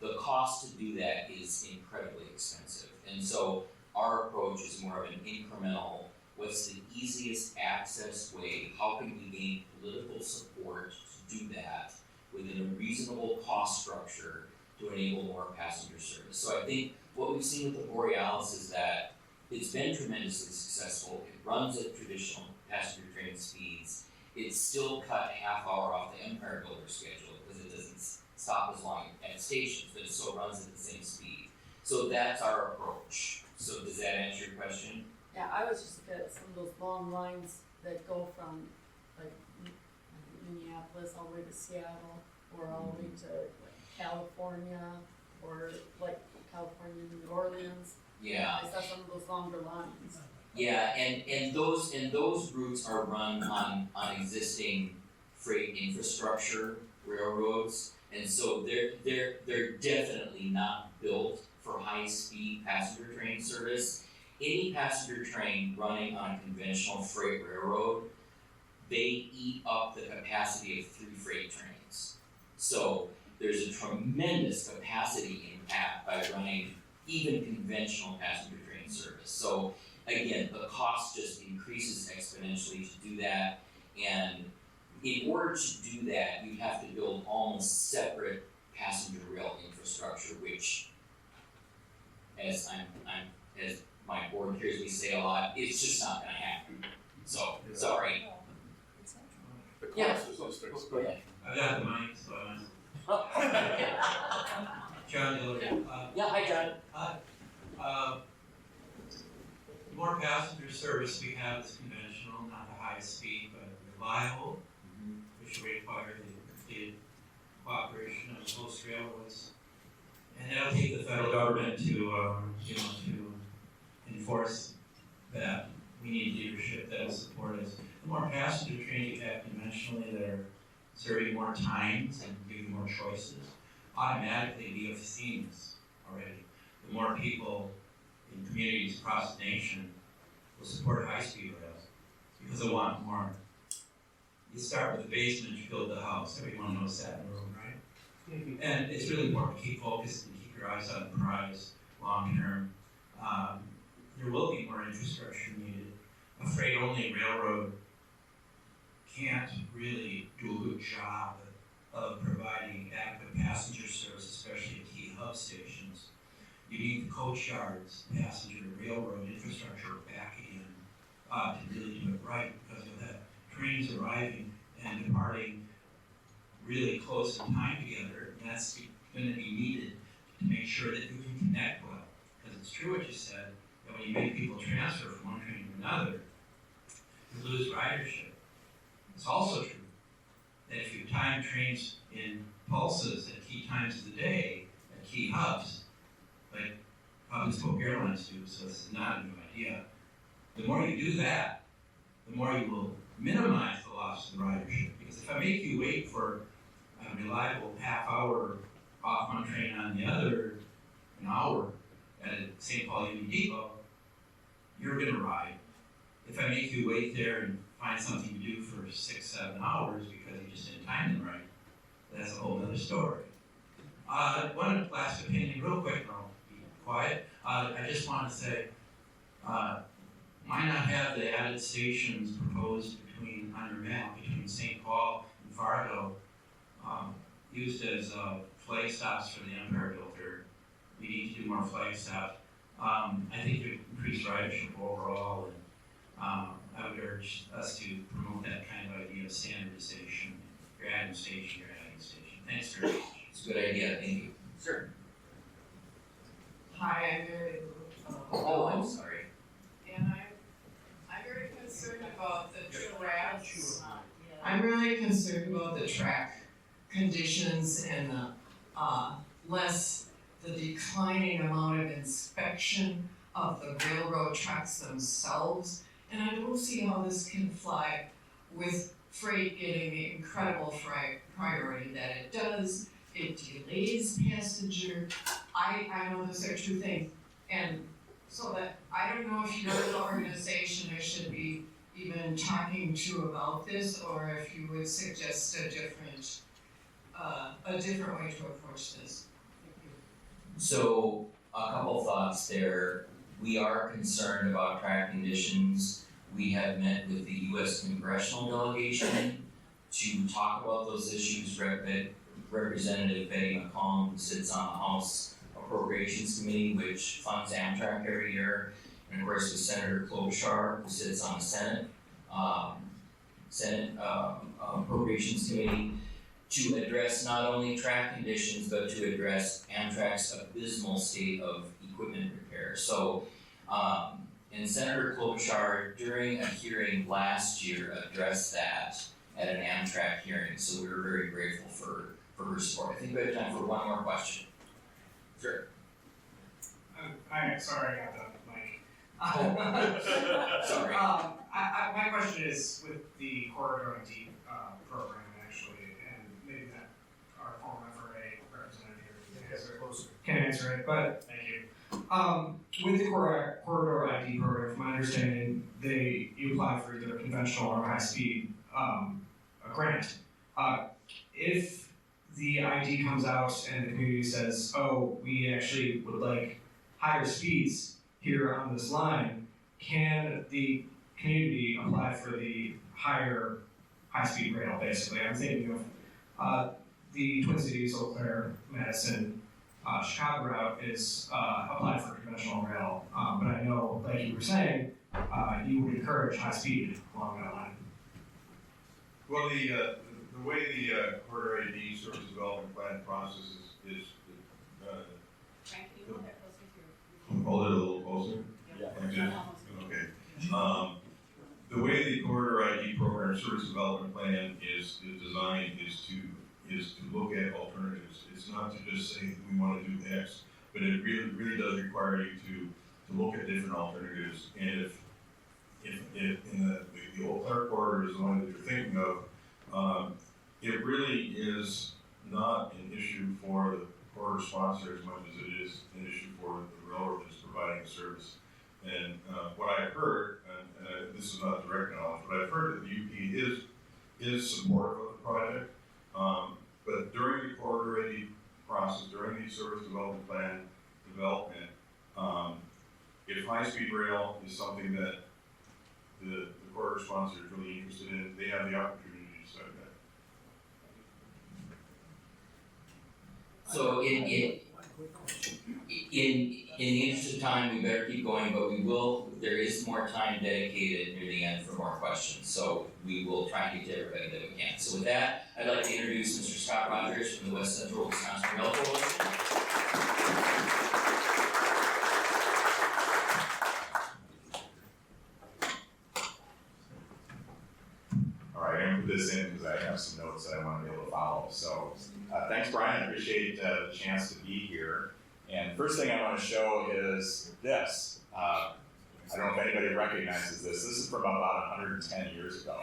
The cost to do that is incredibly expensive, and so our approach is more of an incremental. What's the easiest access way? How can we gain political support to do that within a reasonable cost structure to enable more passenger service? So I think what we've seen with the Borealis is that it's been tremendously successful. It runs at traditional passenger train speeds. It's still cut a half hour off the Empire Builder schedule because it doesn't stop as long at stations, but it still runs at the same speed. So that's our approach. So does that answer your question? Yeah, I was just looking at some of those long lines that go from like Minneapolis all the way to Seattle, or all the way to California, or like California, New Orleans. Yeah. I saw some of those longer lines. Yeah, and those routes are run on existing freight infrastructure railroads, and so they're definitely not built for high-speed passenger train service. Any passenger train running on a conventional freight railroad, they eat up the capacity of 3 freight trains. So there's a tremendous capacity impact by running even conventional passenger train service. So again, the cost just increases exponentially to do that, and in order to do that, you'd have to build almost separate passenger rail infrastructure, which, as my board hears me say a lot, it's just not gonna happen. So, sorry. The cost Yeah. is just expensive. Go ahead. I've got the mic, so I'm John Dillard. Yeah, hi John. The more passenger service we have is conventional, not the high speed, but reliable, which will require the complete cooperation of most railroads. And it'll take the federal government to enforce that. We need leadership that will support us. The more passenger trains you have conventionally that are serving more times and giving more choices, automatically we have seen this already. The more people in communities across the nation will support high-speed rails because they want more. You start with the basement, you build the house. Everyone knows that in the room, right? And it's really important to keep focused and keep your eyes on the prize long term. There will be more infrastructure needed. A freight-only railroad can't really do a good job of providing adequate passenger service, especially at key hub stations. You need the coach yards, passenger railroad infrastructure back again to really do it right, because you'll have trains arriving and departing really close in time together, and that's going to be needed to make sure that you can connect well. Because it's true what you said, that when you make people transfer from one train to another, you lose ridership. It's also true that if you time trains in pulses at key times of the day, at key hubs, like hub and spoke airlines do, so this is not a new idea, the more you do that, the more you will minimize the loss of the ridership. Because if I make you wait for a reliable half hour off one train on the other, an hour at a St. Paul Union Depot, you're gonna ride. If I make you wait there and find something to do for 6-7 hours because you just didn't time them right, that's a whole other story. One last opinion, real quick, and I'll be quiet. I just want to say, why not have the added stations proposed on your map between St. Paul and Fargo used as flag stops for the Empire Builder? We need to do more flag stops. I think it would increase ridership overall, and I would urge us to promote that kind of idea of standardization. You're adding station, you're adding station. Thanks very much. It's a good idea, thank you. Sir? Hi, I'm Mary. Oh, I'm sorry. And I'm very concerned about the tracks. I'm really concerned about the track conditions and the declining amount of inspection of the railroad tracks themselves. And I don't see how this can fly with freight getting the incredible priority that it does. It delays passenger. I know those are two things. And so that I don't know if you're the organization I should be even talking to about this, or if you would suggest a different way to approach this. Thank you. So, a couple thoughts there. We are concerned about track conditions. We have met with the U.S. Congressional Delegation to talk about those issues. Representative Betty McCollum, who sits on the House Appropriations Committee, which funds Amtrak every year, and of course with Senator Klobuchar, who sits on the Senate Appropriations Committee, to address not only track conditions, but to address Amtrak's abysmal state of equipment repair. So, and Senator Klobuchar, during a hearing last year, addressed that at an Amtrak hearing, so we were very grateful for her support. I think we have time for one more question. Sure. I'm sorry, I got the mic. Sorry. My question is with the Corridor ID program, actually, and maybe that our former FRA representative can answer it, but thank you. With the Corridor ID program, from my understanding, you apply for either a conventional or high-speed grant. If the ID comes out and the community says, oh, we actually would like higher speeds here on this line, can the community apply for the high-speed rail, basically? I'm thinking of the Twin Cities, Eau Claire, Madison, Chicago route is applied for conventional rail, but I know, like you were saying, you would encourage high speed along that line. Well, the way the Corridor AD service development plan process is Frank, can you hold that closer to your? hold it a little closer. Yeah. Like this? Okay. The way the Corridor ID program service development plan is designed is to is to look at alternatives. It's not to just say we want to do X, but it really does require you to look at different alternatives. And if in the Eau Claire corridor is the one that you're thinking of, it really is not an issue for the corridor sponsor as much as it is an issue for the railroad that's providing the service. And what I've heard, and this is not direct knowledge, but I've heard that the UP is supportive of the project. But during the corridor AD process, during the service development plan development, if high-speed rail is something that the corridor sponsor is really interested in, they have the opportunity to decide that. So in the interest of time, we better keep going, but there is more time dedicated near the end for more questions, so we will try and get to everybody that we can. So with that, I'd like to introduce Mr. Scott Rogers from the West Central Wisconsin Rail Coalition. All right, I'm going to put this in because I have some notes that I want to be able to follow. So thanks, Brian. I appreciate the chance to be here. And first thing I want to show is this. I don't know if anybody recognizes this. This is from about 110 years ago.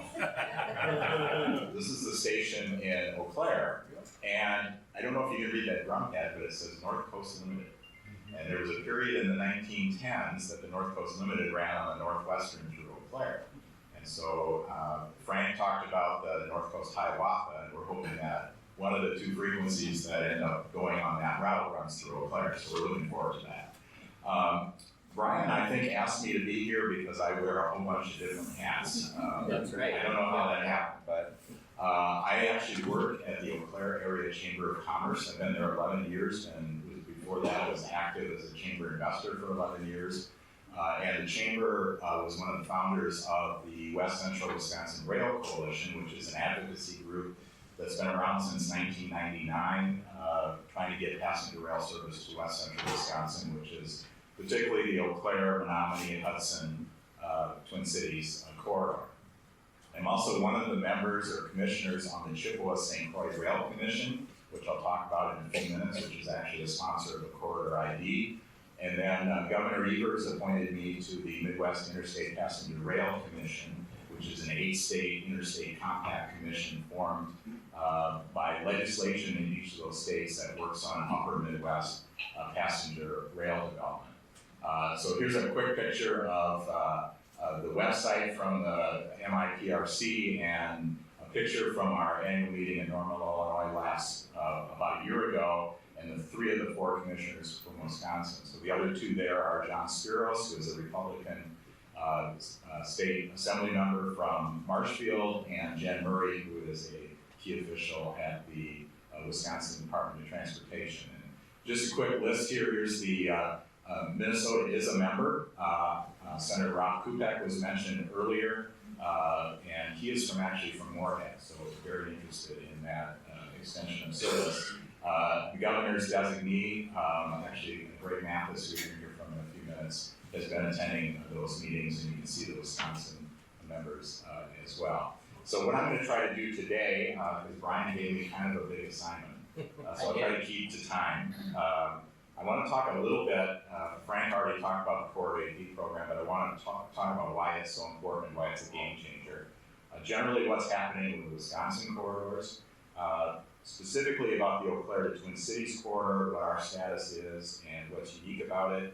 This is the station in Eau Claire. And I don't know if you can read that drum head, but it says North Coast Limited. And there was a period in the 1910s that the North Coast Limited ran on the northwestern through Eau Claire. And so Frank talked about the North Coast Hiawatha, and we're hoping that one of the two frequencies that end up going on that route runs through Eau Claire, so we're looking forward to that. Brian, I think, asked me to be here because I wear a whole bunch of different hats. That's right. I don't know how that happened, but I actually work at the Eau Claire Area Chamber of Commerce. I've been there 11 years, and before that I was active as a chamber investor for 11 years. And the chamber was one of the founders of the West Central Wisconsin Rail Coalition, which is an advocacy group that's been around since 1999, trying to get passenger rail service to West Central Wisconsin, which is particularly the Eau Claire, Menominee, Hudson, Twin Cities corridor. I'm also one of the members or commissioners on the Chippewa-St. Croix Rail Commission, which I'll talk about in a few minutes, which is actually a sponsor of the Corridor ID. And then Governor Evers appointed me to the Midwest Interstate Passenger Rail Commission, which is an 8-state interstate compact commission formed by legislation in each of those states that works on upper Midwest passenger rail development. So here's a quick picture of the website from the MIPRC and a picture from our annual meeting in Normal, Illinois about a year ago, and the 3 of the 4 commissioners from Wisconsin. So the other 2 there are John Spiros, who is a Republican state assembly member from Marshfield, and Jen Murray, who is a key official at the Wisconsin Department of Transportation. And just a quick list here. Here's the Minnesota is a member. Senator Rob Kupek was mentioned earlier, and he is actually from Moorhead, so very interested in that extension of service. The governor's designee, actually Greg Mathis, who you're going to hear from in a few minutes, has been attending those meetings, and you can see the Wisconsin members as well. So what I'm going to try to do today, because Brian gave me kind of a big assignment, so I'll try to keep to time. I want to talk a little bit, Frank already talked about the Corridor AD program, but I want to talk about why it's so important and why it's a game changer. Generally what's happening with the Wisconsin corridors, specifically about the Eau Claire to Twin Cities corridor, what our status is and what's unique about it.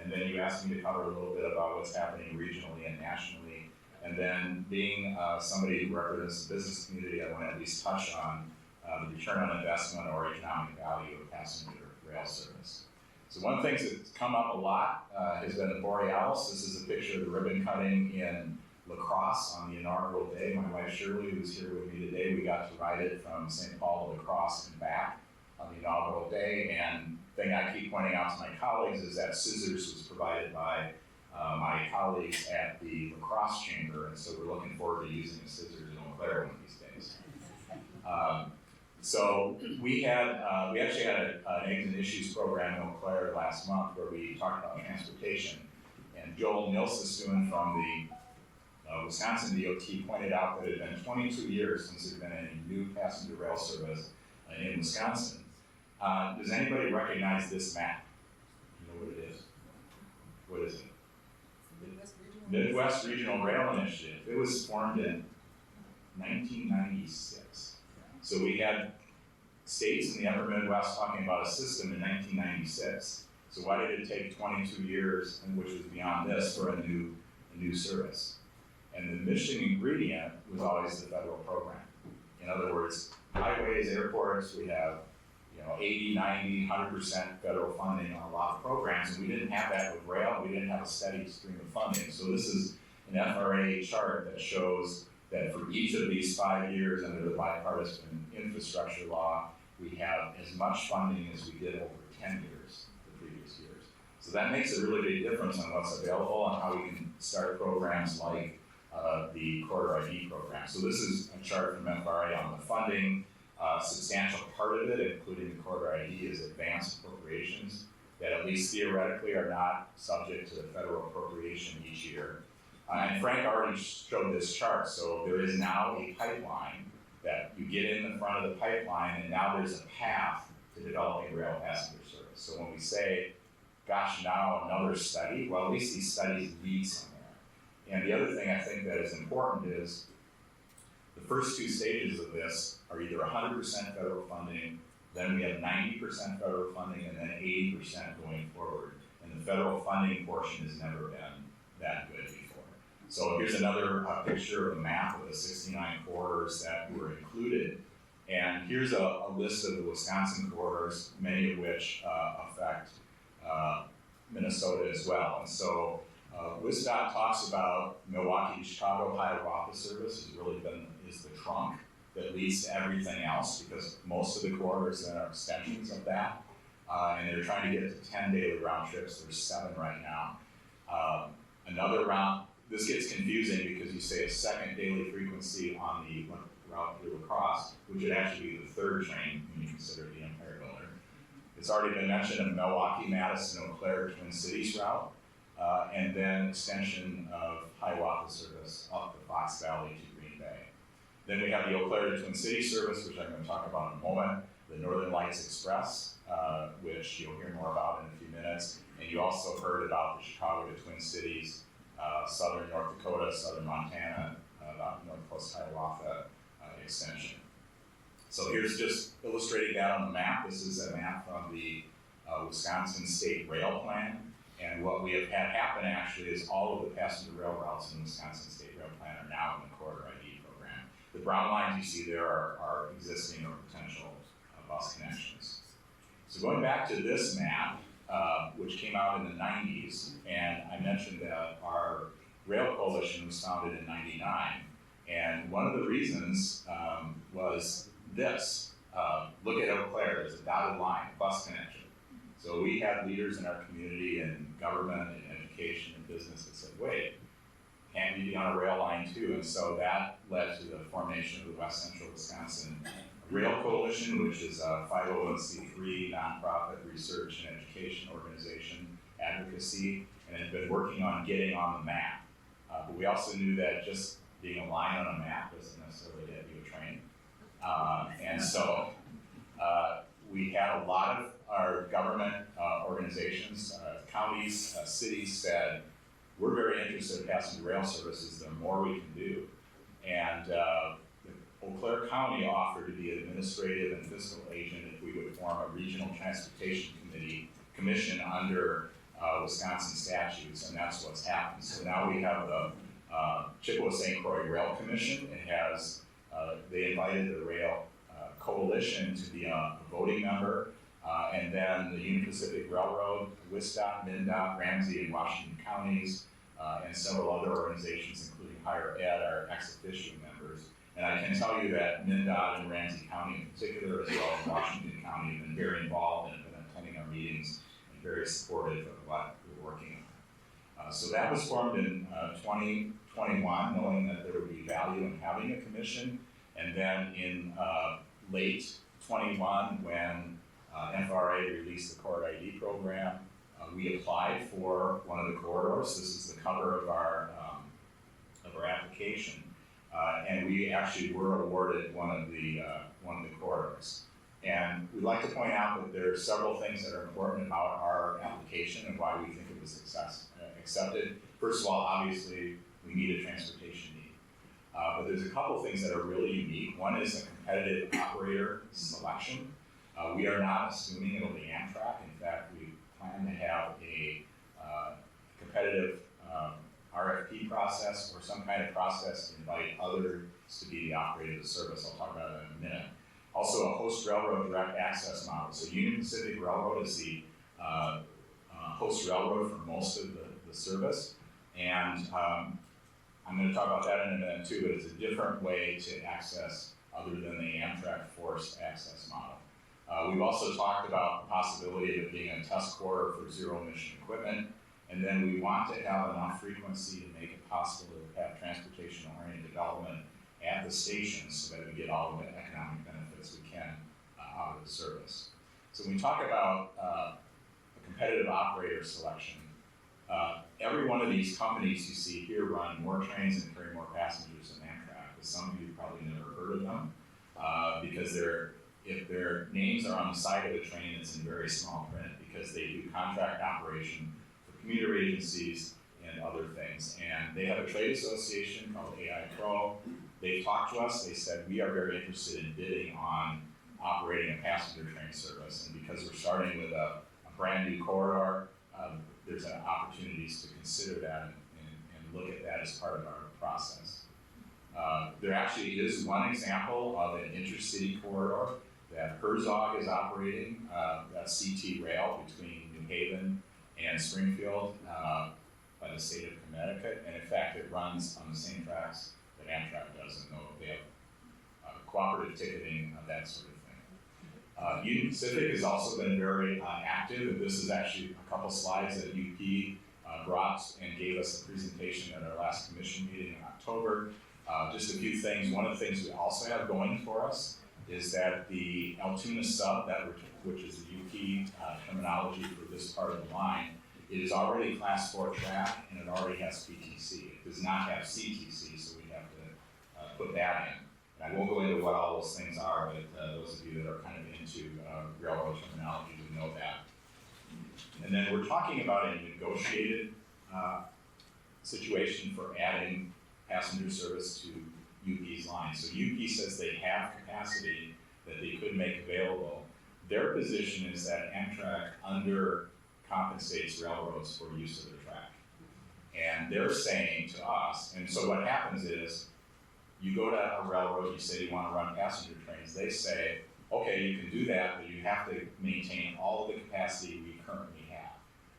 And then you asked me to cover a little bit about what's happening regionally and nationally. And then being somebody who represents the business community, I want to at least touch on the return on investment or economic value of passenger rail service. So one of the things that's come up a lot has been the Borealis. This is a picture of the ribbon cutting in La Crosse on the inaugural day. My wife Shirley, who's here with me today, we got to ride it from St. Paul to La Crosse and back on the inaugural day. And the thing I keep pointing out to my colleagues is that scissors was provided by my colleagues at the La Crosse Chamber, and so we're looking forward to using the scissors in Eau Claire one of these days. So we actually had an Eggs and Issues program in Eau Claire last month where we talked about transportation. And Joel Nilsestuen from the Wisconsin DOT pointed out that it had been 22 years since there had been any new passenger rail service in Wisconsin. Does anybody recognize this map? You know what it is? What is it? Midwest Regional Rail Initiative. It was formed in 1996. So we had states in the upper Midwest talking about a system in 1996. So why did it take 22 years, and which was beyond this, for a new service? And the missing ingredient was always the federal program. In other words, highways, airports, we have 80, 90, 100% federal funding on a lot of programs, and we didn't have that with rail. We didn't have a steady stream of funding. So this is an FRA chart that shows that for each of these 5 years under the bipartisan infrastructure law, we have as much funding as we did over 10 years, the previous years. So that makes a really big difference on what's available and how we can start programs like the Corridor ID program. So this is a chart from FRA on the funding. Substantial part of it, including the Corridor ID, is advanced appropriations that at least theoretically are not subject to the federal appropriation each year. And Frank already showed this chart, so there is now a pipeline that you get in the front of the pipeline, and now there's a path to developing rail passenger service. So when we say, gosh, now another study, well, at least these studies lead somewhere. And the other thing I think that is important is the first two stages of this are either 100% federal funding, then we have 90% federal funding, and then 80% going forward. And the federal funding portion has never been that good before. So here's another picture of a map of the 69 corridors that were included. And here's a list of the Wisconsin corridors, many of which affect Minnesota as well. And so WSDOT talks about Milwaukee to Chicago Hiawatha service is the trunk that leads to everything else, because most of the corridors then are extensions of that. And they're trying to get to 10 daily round trips. There's 7 right now. Another round, this gets confusing because you say a second daily frequency on the route through La Crosse, which would actually be the third train when you consider the Empire Builder. It's already been mentioned in Milwaukee, Madison, Eau Claire, Twin Cities route. And then extension of Hiawatha service up the Fox Valley to Green Bay. Then we have the Eau Claire to Twin Cities service, which I'm going to talk about in a moment, the Northern Lights Express, which you'll hear more about in a few minutes. And you also heard about the Chicago to Twin Cities, southern North Dakota, southern Montana, North Coast Hiawatha extension. So here's just illustrating that on the map. This is a map from the Wisconsin State Rail Plan. And what we have had happen actually is all of the passenger rail routes in the Wisconsin State Rail Plan are now in the Corridor ID program. The brown lines you see there are existing or potential bus connections. So going back to this map, which came out in the 90s, and I mentioned that our rail coalition was founded in '99, and one of the reasons was this. Look at Eau Claire, there's a dotted line, bus connection. So we had leaders in our community and government and education and business that said, wait, can't we be on a rail line too? And so that led to the formation of the West Central Wisconsin Rail Coalition, which is a 501c3 nonprofit research and education organization advocacy, and has been working on getting on the map. But we also knew that just being a line on a map doesn't necessarily get you a train. And so we had a lot of our government organizations, counties, cities said, we're very interested in passenger rail services, the more we can do. And Eau Claire County offered to be an administrative and fiscal agent if we would form a regional transportation commission under Wisconsin statutes, and that's what's happened. So now we have the Chippewa-St. Croix Rail Commission. It has, they invited the rail coalition to be a voting member, and then the Union Pacific Railroad, WSDOT, MnDOT, Ramsey and Washington counties, and several other organizations, including Higher Ed, are ex officio members. And I can tell you that MnDOT and Ramsey County in particular, as well as Washington County, have been very involved and have been attending our meetings and very supportive of what we're working on. So that was formed in 2021, knowing that there would be value in having a commission. And then in late 21, when FRA released the Corridor ID program, we applied for one of the corridors. This is the cover of our application, and we actually were awarded one of the corridors. And we'd like to point out that there are several things that are important about our application and why we think it was accepted. First of all, obviously, we meet a transportation need. But there's a couple things that are really unique. One is a competitive operator selection. We are not assuming it'll be Amtrak. In fact, we plan to have a competitive RFP process or some kind of process to invite others to be the operator of the service. I'll talk about it in a minute. Also, a host railroad direct access model. So Union Pacific Railroad is the host railroad for most of the service. And I'm going to talk about that in a minute too, but it's a different way to access other than the Amtrak forced access model. We've also talked about the possibility of it being a test corridor for zero emission equipment. And then we want to have enough frequency to make it possible to have transportation oriented development at the stations so that we get all of the economic benefits we can out of the service. So when we talk about a competitive operator selection, every one of these companies you see here run more trains and carry more passengers than Amtrak, but some of you probably never heard of them because if their names are on the side of the train, it's in very small print because they do contract operation for commuter agencies and other things. And they have a trade association called AI Pro. They've talked to us, they said, we are very interested in bidding on operating a passenger train service. And because we're starting with a brand new corridor, there's opportunities to consider that and look at that as part of our process. There actually is one example of an intercity corridor that Herzog is operating, that's CT Rail between New Haven and Springfield by the state of Connecticut. And in fact, it runs on the same tracks that Amtrak does, and they have cooperative ticketing, that sort of thing. Union Pacific has also been very active, and this is actually a couple slides that UP brought and gave us a presentation at our last commission meeting in October. Just a few things. One of the things we also have going for us is that the Altoona sub, which is the UP terminology for this part of the line, it is already Class 4 track and it already has PTC. It does not have CTC, so we have to put that in. And I won't go into what all those things are, but those of you that are kind of into railroad terminology would know that. And then we're talking about a negotiated situation for adding passenger service to UP's line. So UP says they have capacity that they could make available. Their position is that Amtrak undercompensates railroads for use of the track. And they're saying to us, and so what happens is, you go to a railroad, you say you want to run passenger trains, they say, okay, you can do that, but you have to maintain all of the capacity we currently have.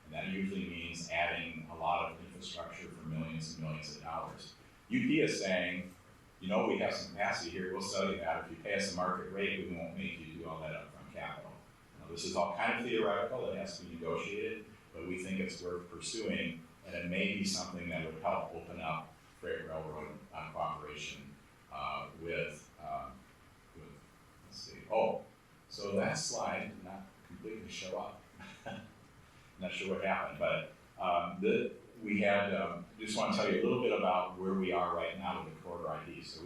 And that usually means adding a lot of infrastructure for millions and millions of dollars. UP is saying, you know, we have some capacity here, we'll sell you that. If you pay us a market rate, we won't make you do all that upfront capital. Now, this is all kind of theoretical, it has to be negotiated, but we think it's worth pursuing, and it may be something that would help open up freight railroad cooperation with, let's see, so that slide did not completely show up. Not sure what happened, but we had, just want to tell you a little bit about where we are right now with the corridor ID. So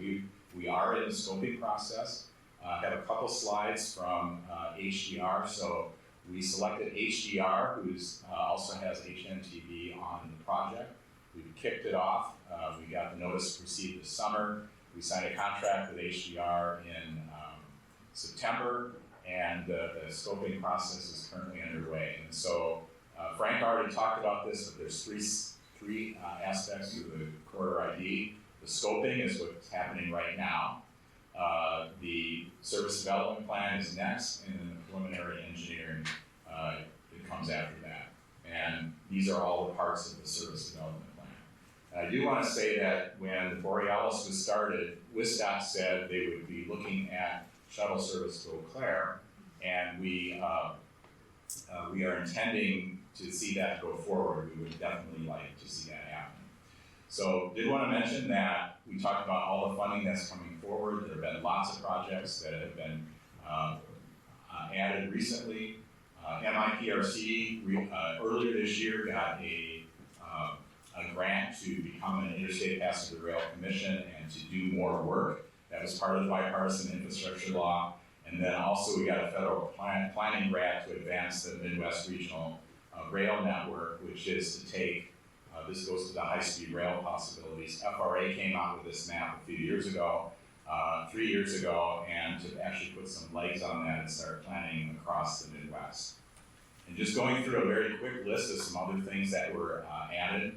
we are in the scoping process. I have a couple slides from HDR. So we selected HDR, who also has HNTV on the project. We've kicked it off. We got the notice to proceed this summer. We signed a contract with HDR in September, and the scoping process is currently underway. And so Frank already talked about this, but there's three aspects to the corridor ID. The scoping is what's happening right now. The service development plan is next, and then the preliminary engineering it comes after that. And these are all the parts of the service development plan. I do want to say that when the Borealis was started, WSDOT said they would be looking at shuttle service to Eau Claire, and we are intending to see that go forward. We would definitely like to see that happen. So did want to mention that we talked about all the funding that's coming forward. There have been lots of projects that have been added recently. MIPRC earlier this year got a grant to become an interstate passenger rail commission and to do more work. That was part of the bipartisan infrastructure law. And then also we got a federal planning grant to advance the Midwest Regional Rail Network, which is to take, this goes to the high-speed rail possibilities. FRA came out with this map a few years ago, 3 years ago, and to actually put some legs on that and start planning across the Midwest. And just going through a very quick list of some other things that were added.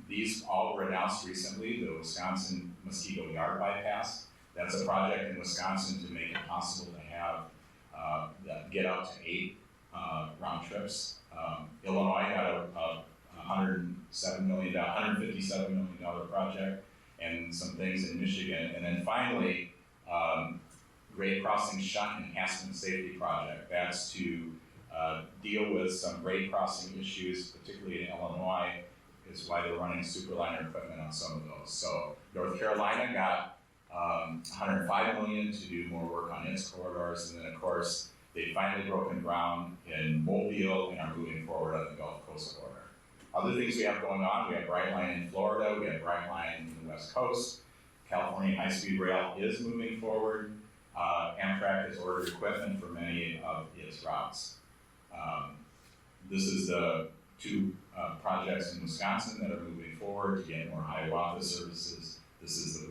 These all were announced recently. The Wisconsin Mosquito Yard Bypass. That's a project in Wisconsin to make it possible to have get up to 8 round trips. Illinois got a $157 million project, and some things in Michigan. And then finally, grade crossing shunt enhancement safety project. That's to deal with some grade crossing issues, particularly in Illinois, is why they're running superliner equipment on some of those. So North Carolina got $105 million to do more work on its corridors, and then of course, they've finally broken ground in Mobile and are moving forward on the Gulf Coast corridor. Other things we have going on, we have Brightline in Florida, we have Brightline in the West Coast. California high-speed rail is moving forward. Amtrak has ordered equipment for many of its routes. This is the 2 projects in Wisconsin that are moving forward to get more Hiawatha services. This is the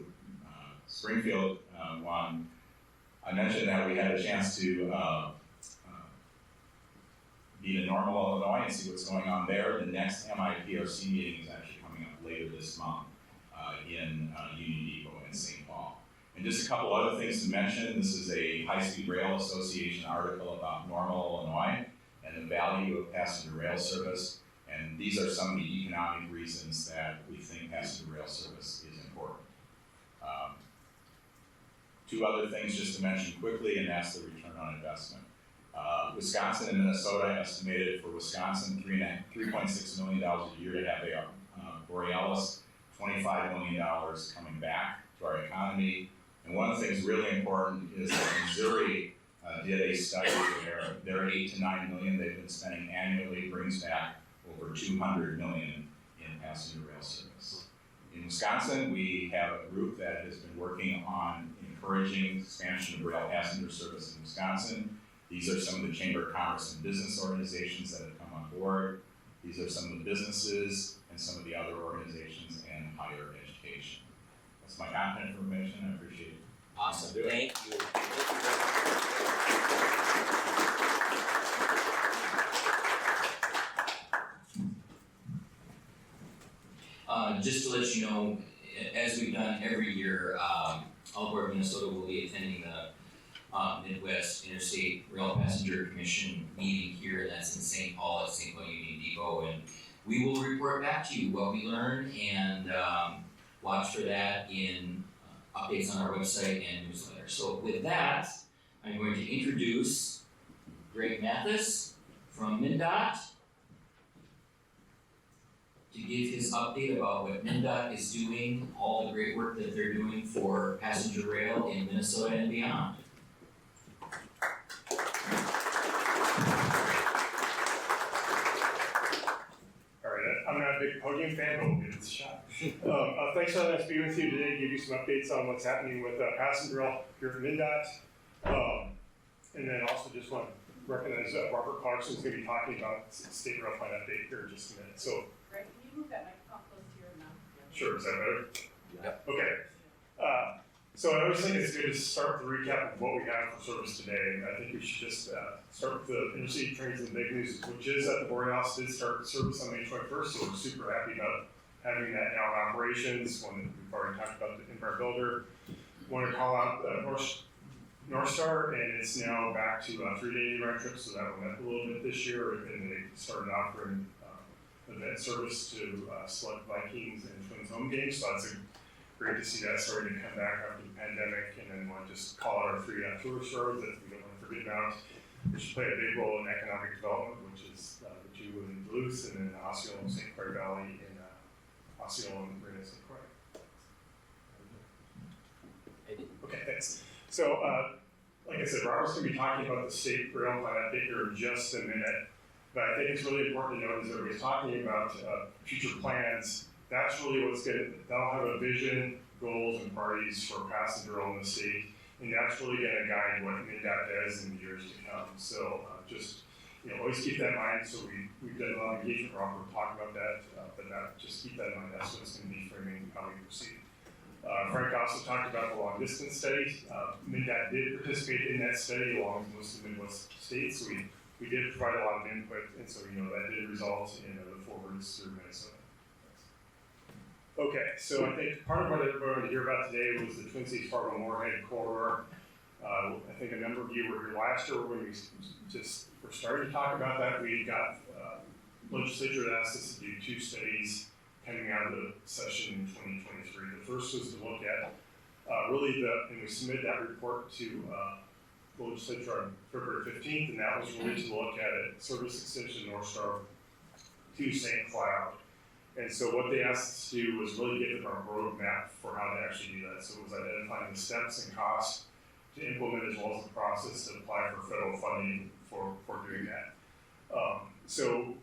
Springfield one. I mentioned that we had a chance to be to Normal, Illinois, and see what's going on there. The next MIPRC meeting is actually coming up later this month in Unity Depot in St. Paul. And just a couple other things to mention. This is a High-Speed Rail Association article about Normal, Illinois, and the value of passenger rail service. And these are some of the economic reasons that we think passenger rail service is important. 2 other things just to mention quickly, and that's the return on investment. Wisconsin and Minnesota estimated for Wisconsin $3.6 million a year to have a Borealis, $25 million coming back to our economy. And one of the things really important is that Missouri did a study where their $8 to $9 million they've been spending annually brings back over $200 million in passenger rail service. In Wisconsin, we have a group that has been working on encouraging expansion of rail passenger service in Wisconsin. These are some of the Chamber of Commerce and Business organizations that have come on board. These are some of the businesses and some of the other organizations and higher education. That's my content information. I appreciate it. Awesome, thank you. Just to let you know, as we've done every year, All Aboard Minnesota will be attending the Midwest Interstate Rail Passenger Commission meeting here, and that's in St. Paul at St. Paul Union Depot. And we will report back to you what we learned, and watch for that in updates on our website and newsletter. So with that, I'm going to introduce Greg Mathis from MnDOT to give his update about what MnDOT is doing, all the great work that they're doing for passenger rail in Minnesota and beyond. I'm not a big podium fan, but we'll give it a shot. Thanks for letting us be with you today to give you some updates on what's happening with passenger rail here at MnDOT. And then also just want to recognize Robert Clarksen is going to be talking about state rail plan update here in just a minute. So, Greg, can you move that microphone close to your mouth? Sure, is that better? Yep. Okay. So I always think it's good to start with a recap of what we have for service today. I think we should just start with the intercity trains and the big news, which is that the Borealis did start service on May 21st, so we're super happy about having that now in operations. One that we've already talked about, the Empire Builder. Want to call out North Start, and it's now back to 3-day round trips, so that went up a little bit this year, and they started offering event service to select Vikings and Twins home games, so that's great to see that starting to come back after the pandemic. And then want to just call out our 3 tourist roads that we don't want to forget about, which play a big role in economic development, which is the 2 in Duluth, and then Osceola and St. Croix Valley, and Osceola and Marina St. Croix. Okay, thanks. So, like I said, Robert's going to be talking about the state rail plan update here in just a minute. But I think it's really important to note is that we're talking about future plans. That's really what's going to, that'll have a vision, goals, and priorities for passenger rail in the state. And that's really going to guide what MnDOT does in the years to come. So just, always keep that in mind. So we've done a lot of engagement, Robert will talk about that, but just keep that in mind. That's what's going to be framing how we proceed. Frank also talked about the long distance studies. MnDOT did participate in that study along with most of the Midwest states. So we did provide a lot of input, and so that did result in the 4 routes through Minnesota. Okay, so I think part of what everybody wanted to hear about today was the Twin Cities Fargo Moorhead corridor. I think a number of you were here last year when we just were starting to talk about that. We got legislature that asked us to do 2 studies coming out of the session in 2023. The first was to look at and we submitted that report to the legislature on February 15th, and that was really to look at a service extension North Star to St. Cloud. And so what they asked us to do was really give them a roadmap for how to actually do that. So it was identifying the steps and costs to implement as well as the process to apply for federal funding for doing that. So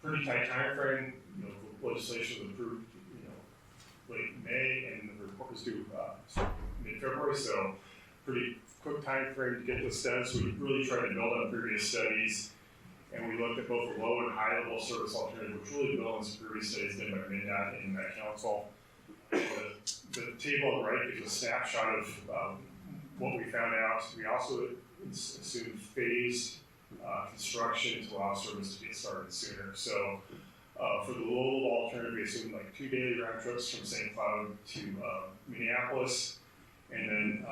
pretty tight time frame. The legislation was approved, late May, and the report was due mid-February. So pretty quick time frame to get this done. So we really tried to build on previous studies. And we looked at both the low and high level service alternative, which really built on some previous studies done by MnDOT and Met Council. The table on the right gives a snapshot of what we found out. We also assumed phased construction to allow service to get started sooner. So for the low level alternative, we assumed like 2 daily round trips from St. Cloud to Minneapolis, and then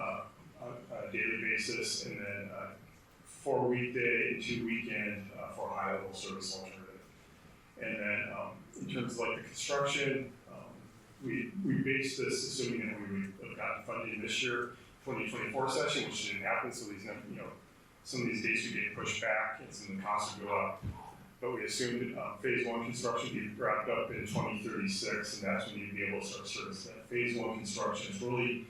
on a daily basis, and then 4 weekday and 2 weekend for high level service alternative. And then in terms of like the construction, we based this assuming that we would have gotten funding this year, 2024 session, which didn't happen. So these, some of these dates would get pushed back and some of the costs would go up. But we assumed phase 1 construction would be wrapped up in 2036, and that's when you'd be able to start service. That phase 1 construction is really,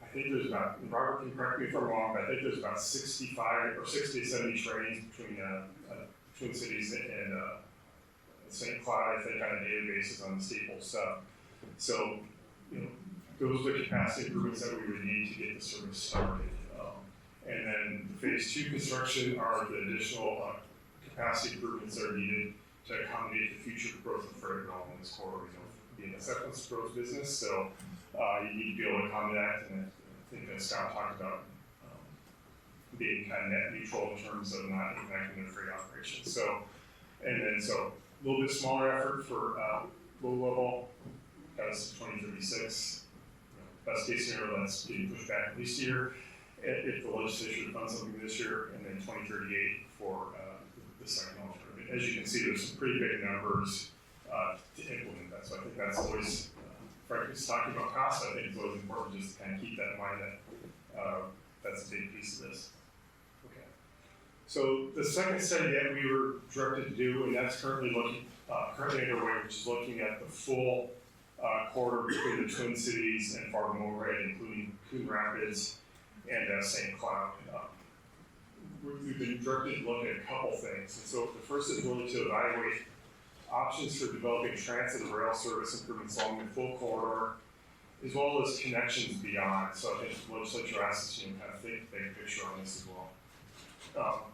I think there's about, and Robert can correct me if I'm wrong, but I think there's about 65 or 60 to 70 trains between Twin Cities and St. Cloud, I think, on a daily basis on the Staples sub. So, those are the capacity improvements that we would need to get the service started. And then the phase 2 construction are the additional capacity improvements that are needed to accommodate the future growth of freight rail in this corridor. Being a sequence growth business, so you need to be able to accommodate that. And I think that Scott talked about being kind of net neutral in terms of not impacting their freight operations. So, and then so a little bit smaller effort for low level. Got us to 2036. Best case scenario, that's getting pushed back at least a year if the legislature funds something this year, and then 2038 for the second alternative. As you can see, there's some pretty big numbers to implement that. So I think that's always, frankly, talking about cost, I think it's always important just to kind of keep that in mind that that's a big piece of this. Okay. So the second study that we were directed to do, and that's currently underway, which is looking at the full corridor between the Twin Cities and Fargo Moorhead, including Coon Rapids and St. Cloud. We've been directed to look at a couple things. And so the first is really to evaluate options for developing transit and rail service improvements along the full corridor, as well as connections beyond. So I think the legislature asked us to kind of think big picture on this as well.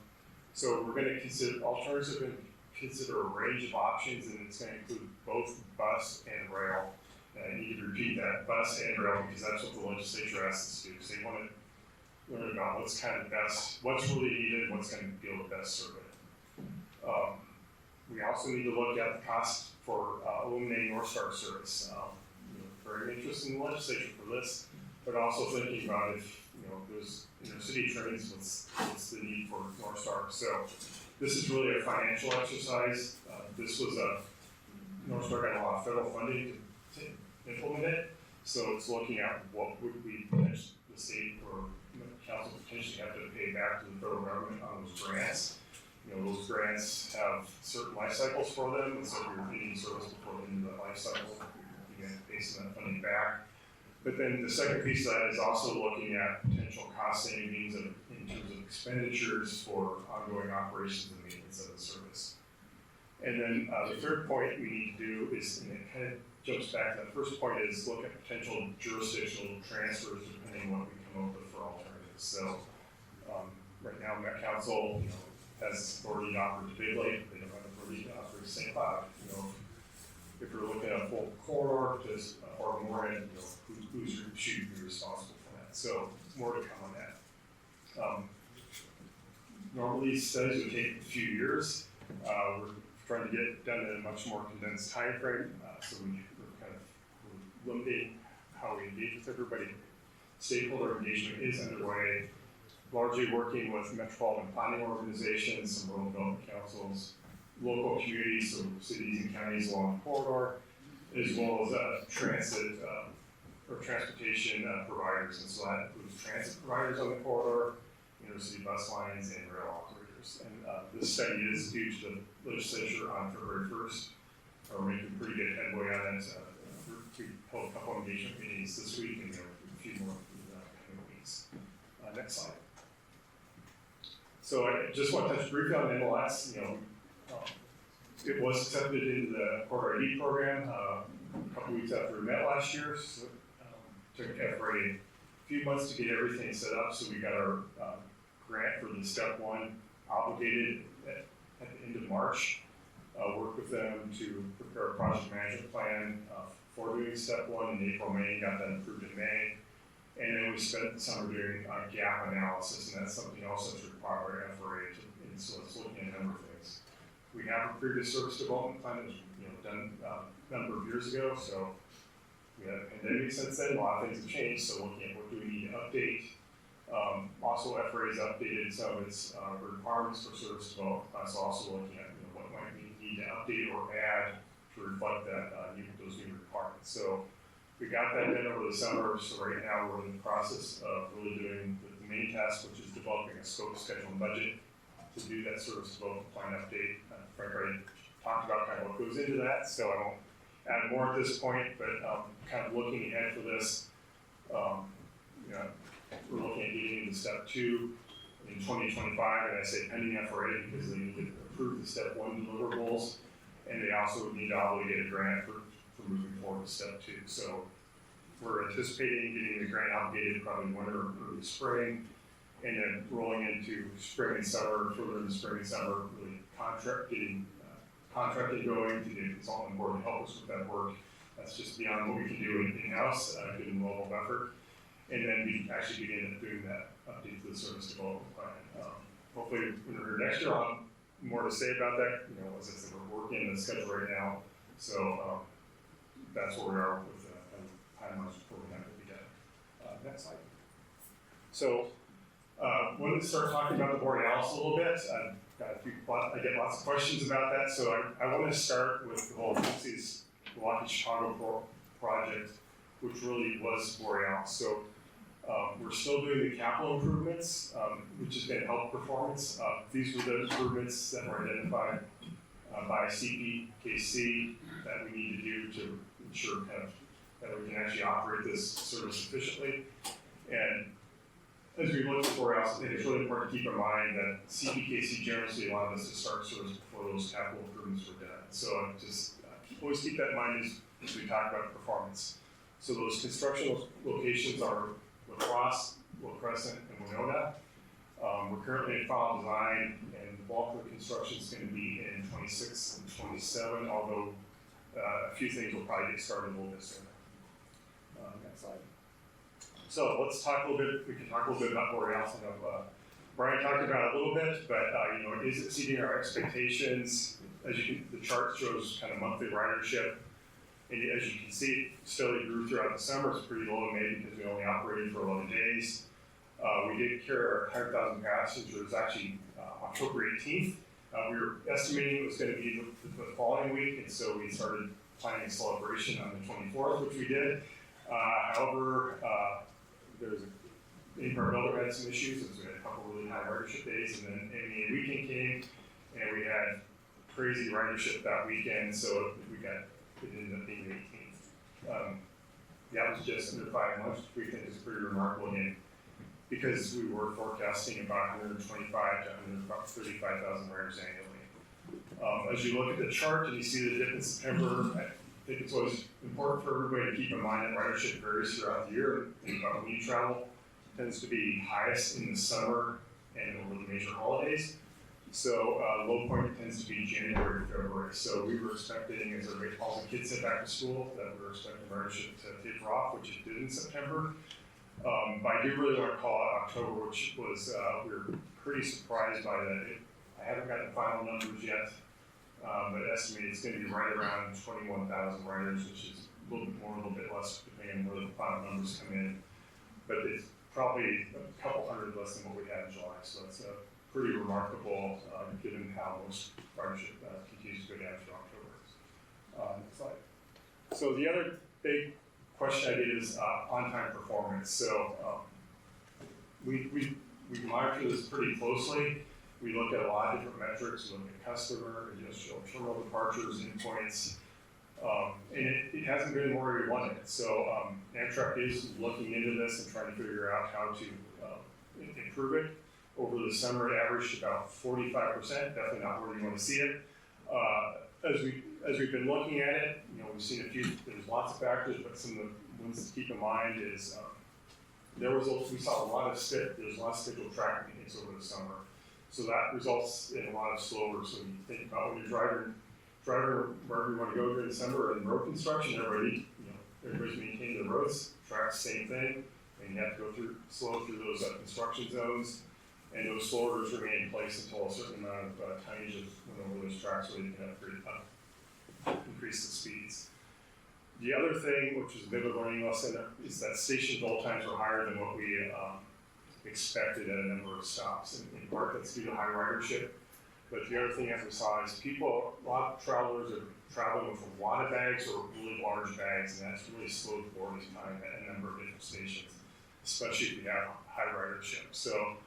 So we're going to consider alternatives, are going to consider a range of options, and it's going to include both bus and rail. And I need to repeat that, bus and rail, because that's what the legislature asked us to do. So they want to learn about what's kind of best, what's really needed, what's going to be able to best serve it. We also need to look at the cost for eliminating North Star service. Very interested in the legislature for this, but also thinking about if there's city trains, what's the need for North Star. So this is really a financial exercise. This was North Star got a lot of federal funding to implement it, so it's looking at what would we the state or council potentially have to pay back to the federal government on those grants. Those grants have certain life cycles for them, and so if you're needing service before the end of that life cycle, you can pay some of that funding back. But then the second piece of that is also looking at potential cost savings in terms of expenditures for ongoing operations and maintenance of the service. And then the third point we need to do is, and it kind of jumps back to that first point is look at potential jurisdictional transfers depending on what we come up with for alternatives. So right now, Met Council, has authority to operate the Big Lake. They don't have authority to operate St. Cloud. If we're looking at a full corridor to Fargo Moorhead, who's should be responsible for that. So more to come on that. Normally, studies would take a few years. We're trying to get it done in a much more condensed time frame, so we're limiting how we engage with everybody. Stakeholder engagement is underway, largely working with metropolitan planning organizations, some rural development councils, local communities, so cities and counties along the corridor, as well as transit or transportation providers. And so that includes transit providers on the corridor, university bus lines, and rail operators. And this study is due to the legislature on February 1st. We're making pretty good headway on it. We held a couple of engagement meetings this week, and a few more in the coming weeks. Next slide. So I just want to touch briefly on MLS. It was accepted into the corridor ID program a couple weeks after we met last year. So took for a few months to get everything set up. So we got our grant for the step one obligated at the end of March. Worked with them to prepare a project management plan for doing step one in April, May, got that approved in May. And then we spent the summer doing gap analysis, and that's something else that's required by FRA, and so it's looking at a number of things. We have a previous service development plan that was done a number of years ago, so we had a pandemic since then, a lot of things have changed, so looking at what do we need to update. Also, FRA has updated some of its requirements for service development plans, so also looking at what might we need to update or add to reflect that those new requirements. So we got that done over the summer, so right now we're in the process of really doing the main task, which is developing a scope, schedule, and budget to do that service development plan update. Frank already talked about kind of what goes into that, so I won't add more at this point, but kind of looking ahead for this, we're looking at getting into step two in 2025, and I say pending FRA because they need to approve the step one deliverables, and they also would need to obligate a grant for moving forward to step two. So we're anticipating getting the grant obligated probably winter or early spring, and then rolling into spring and summer, further in the spring and summer, really getting contracting going to get a consultant on board to help us with that work. That's just beyond what we can do in-house, given the level of effort. And then we actually begin doing that update to the service development plan. Hopefully, when we're here next year, I'll have more to say about that. As I said, we're working in the schedule right now, so that's where we are with timelines before we have to be done. Next slide. So, wanted to start talking about the Borealis a little bit. I get lots of questions about that, so I want to start with the whole Milwaukee Chicago project, which really was Borealis. So, we're still doing the capital improvements, which is going to help performance. These were the improvements that were identified by CPKC that we need to do to ensure that we can actually operate this service efficiently. And as we look at Borealis, I think it's really important to keep in mind that CPKC generously allowed us to start service before those capital improvements were done. So just always keep that in mind as we talk about performance. So those construction locations are La Crosse, Will Crescent, and Winona. We're currently in final design, and the bulk of the construction is going to be in 26 and 27, although a few things will probably get started a little bit sooner. Next slide. So let's talk a little bit, we can talk a little bit about Borealis. I know Brian talked about it a little bit, but it is exceeding our expectations. As the chart shows kind of monthly ridership. And as you can see, it steadily grew throughout the summer. It's pretty low in May because we only operated for 11 days. We did carry our 100,000 passengers actually October 18th. We were estimating it was going to be the following week, and so we started planning a celebration on the 24th, which we did. However, Import Builder had some issues, and so we had a couple really high ridership days, and then AAMN weekend came, and we had crazy ridership that weekend, so it ended up being the 18th. That was just under 5 months, which we think is pretty remarkable again, because we were forecasting about 125 to 135,000 riders annually. As you look at the chart and you see the dip in September, I think it's always important for everybody to keep in mind that ridership varies throughout the year. And we travel tends to be highest in the summer and over the major holidays. So low point tends to be January, February. So we were expecting, as all the kids head back to school, that we were expecting ridership to taper off, which it did in September. But I do really want to call out October, which was, we were pretty surprised by that. I haven't gotten the final numbers yet, but estimated it's going to be right around 21,000 riders, which is a little bit more, a little bit less, depending on where the final numbers come in. But it's probably a couple hundred less than what we had in July, so it's pretty remarkable given how most ridership continues to go down through October. Next slide. So the other big question I get is on-time performance. So we monitor this pretty closely. We look at a lot of different metrics. We look at customer, terminal departures, endpoints, and it hasn't been where we wanted. So Amtrak is looking into this and trying to figure out how to improve it. Over the summer, it averaged about 45%. Definitely not where you want to see it. As we've been looking at it, we've seen a few. There's lots of factors, but some of the ones to keep in mind is we saw a lot of scheduled track meetings over the summer. So that results in a lot of slower. So you think about when you're driving wherever you want to go during the summer and road construction, everybody's maintaining the roads, tracks, same thing, and you have to go slow through those construction zones, and those slow orders remain in place until a certain amount of tonnage is went over those tracks so you can increase the speeds. The other thing, which was a bit of a learning lesson, is that station dwell times were higher than what we expected at a number of stops. In part, that's due to high ridership. But the other thing, as we saw, is a lot of travelers are traveling with a lot of bags or really large bags, and that's really slowed boarding time at a number of different stations, especially if you have high ridership. So,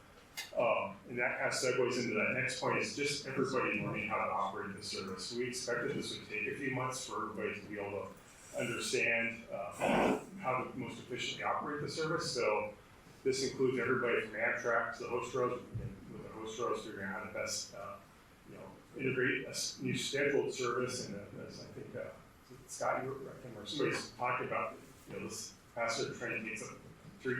and that kind of segues into that next point, is just everybody learning how to operate the service. We expected this would take a few months for everybody to be able to understand how to most efficiently operate the service. So this includes everybody from Amtrak to the host roads, with the host roads figuring out how to best integrate a new scheduled service. And as I think Scott, you were talking about, this passenger train takes up 3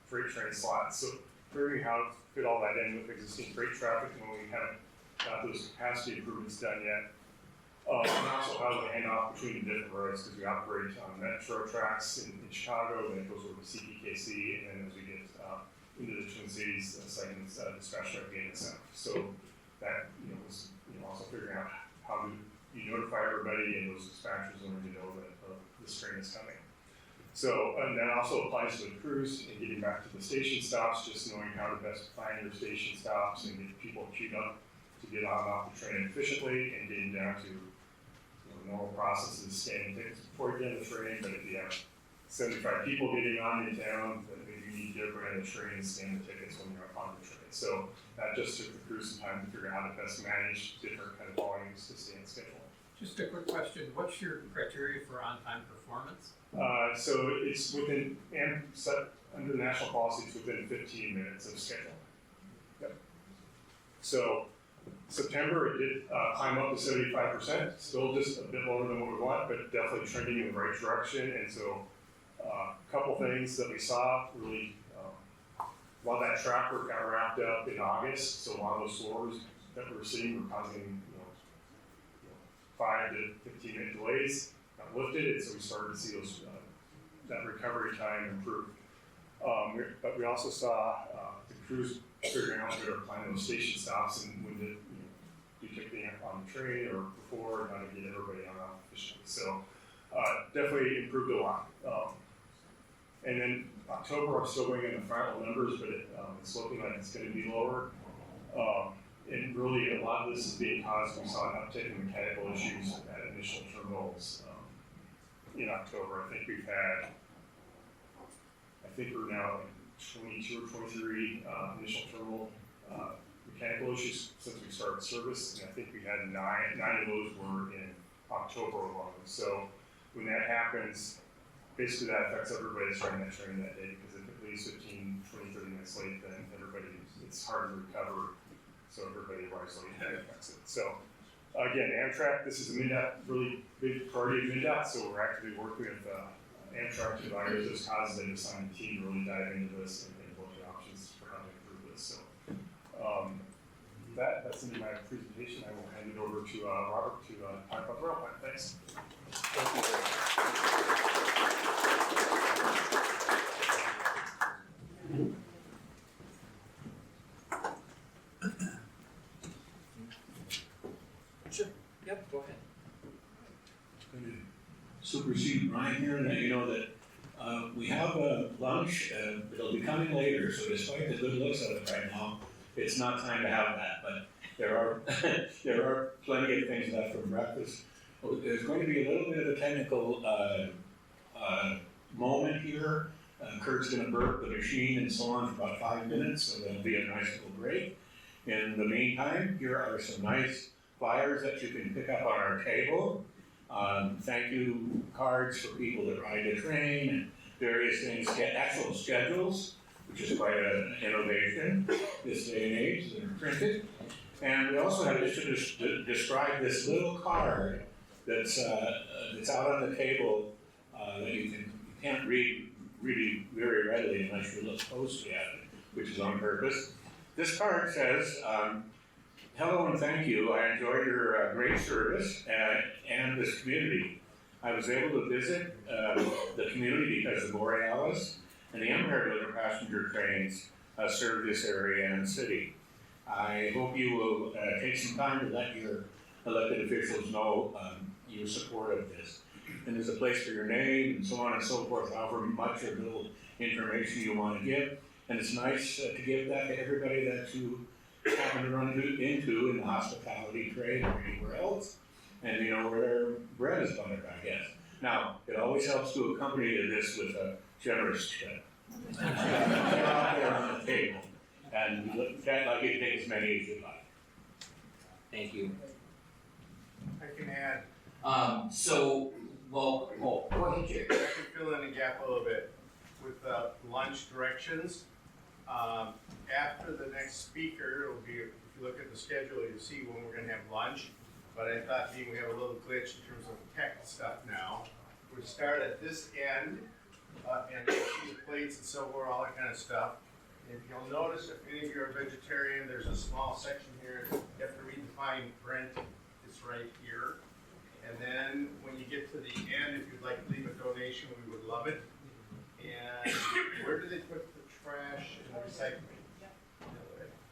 freight train slots. So figuring how to fit all that in with existing freight traffic when we haven't got those capacity improvements done yet. And also how to hand off between the different roads, because we operate on metro tracks in Chicago, then it goes over to CPKC, and then as we get into the Twin Cities, Signage dispatch right being itself. So that was also figuring out how do you notify everybody and those dispatchers when you know that this train is coming. So, and that also applies to the crews and getting back to the station stops, just knowing how to best find your station stops and get people queued up to get on and off the train efficiently, and getting down to normal processes, scanning tickets before you get on the train. But if you have 75 people getting on in town, then maybe you need to get on the train and scan the tickets when you're on the train. So that just took the crew some time to figure out how to best manage different kind of volumes to stay on schedule. Just a quick question, what's your criteria for on-time performance? So it's within, and set under national policy, it's within 15 minutes of schedule. Yep. So September, it did climb up to 75%, still just a bit lower than what we want, but definitely trending in the right direction. And so a couple things that we saw really, a lot of that track work got wrapped up in August, so a lot of those slowers that we were seeing were causing 5 to 15 minute delays, got lifted, and so we started to see those that recovery time improve. But we also saw the crews figuring out how to plan those station stops and when to do ticketing on the train or before, and how to get everybody on off efficiently. So definitely improved a lot. And then October, I'm still going in the final numbers, but it's looking like it's going to be lower. And really, a lot of this is being caused, we saw an uptick in mechanical issues at initial terminals in October. I think we're now like 22 or 23 initial terminal mechanical issues since we started service, and I think we had 9 of those were in October alone. So when that happens, basically that affects everybody that's riding that train that day, because if it leaves 15, 20, 30 minutes late, then everybody, it's hard to recover. So everybody rides late, that affects it. So Again, Amtrak, this is a MnDOT, really big priority of MnDOT, so we're actively working with Amtrak to evaluate those causes and assign a team to really dive into this and look at options for how to improve this. So that's into my presentation. I will hand it over to Robert to talk about the rail plan. Thanks. Thank you very much. Sure. Yep, go ahead. Going to supersede Brian here and let you know that we have a lunch. It'll be coming later, so despite the good looks of it right now, it's not time to have that. But there are there are plenty of things left from breakfast. There's going to be a little bit of a technical moment here. Kurt's going to burp the machine and so on for about 5 minutes, so there'll be a nice little break. In the meantime, here are some nice flyers that you can pick up on our table. Thank you cards for people that ride the train and various things, get actual schedules, which is quite an innovation this day and age, that are printed. And we also have to describe this little card that's out on the table that you can't read really very readily unless you look closely at it, which is on purpose. This card says, hello and thank you. I enjoyed your great service and this community. I was able to visit the community because the Borealis and the Interlude passenger trains serve this area and the city. I hope you will take some time to let your elected officials know your support of this. And there's a place for your name and so on and so forth, however much or little information you want to give. And it's nice to give that to everybody that you happen to run into in the hospitality trade or anywhere else. And you know where their bread is buttered, I guess. Now, it always helps to accompany this with a generous tip. They're out there on the table. And look at like it take as many as you like. Thank you. I can add. Go ahead, Jerry. I can fill in the gap a little bit with lunch directions. After the next speaker, it'll be, if you look at the schedule, you'll see when we're going to have lunch. But I thought being we have a little glitch in terms of tech stuff now. We start at this end, and you see the plates and silverware, all that kind of stuff. If you'll notice, if any of you are vegetarian, there's a small section here. You have to read the fine print. It's right here. And then when you get to the end, if you'd like to leave a donation, we would love it. And where do they put the trash and the recycling?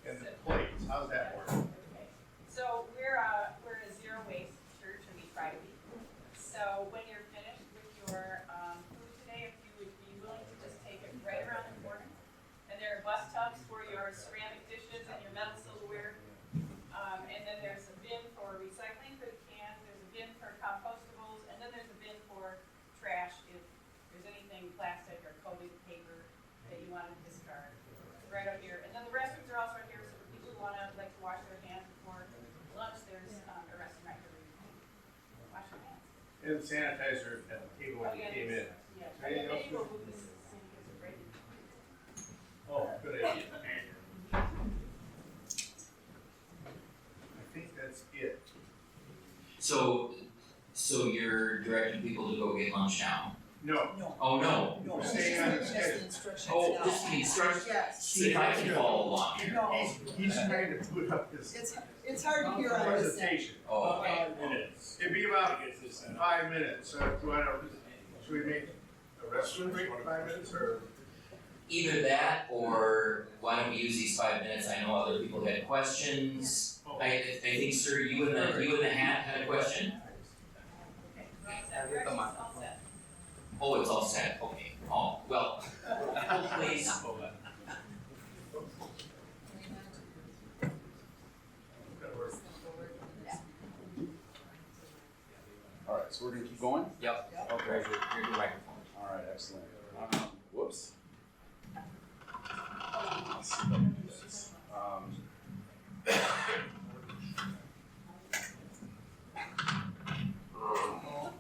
And the plates, how's that work? Okay. So we're a zero waste church, and we try to be. So when you're finished with your food today, if you would be willing to just take it right around the corner. And there are bus tubs for your ceramic dishes and your metal silverware. And then there's a bin for recycling for the cans, there's a bin for compostables, and then there's a bin for trash if there's anything plastic or coated paper that you want to discard. Right out here. And then the restrooms are also right here, so for people who want to like to wash their hands before lunch, there's a restroom right here where you can wash your hands. And sanitizer at the table when you came in. Yeah. Anything else? Maybe we'll move this in because it's ready. Oh, good idea. I think that's it. So you're directing people to go get lunch now? No. Oh, no. We're staying on the schedule. Oh, just the instructions? Yes. See if I can follow along here. No. He's trying to put up his It's hard to hear on this end. presentation. Oh, okay. It'd be about 5 minutes, so if you want to, should we make a restroom break for 5 minutes, or? Either that, or why don't we use these 5 minutes? I know other people had questions. I think, sir, you in the hat had a question? Oh, it's all set, okay. Oh, well, please. All right, so we're gonna keep going? Yep. Okay. Here's your microphone. All right, excellent. Whoops. Let's see if I can do this.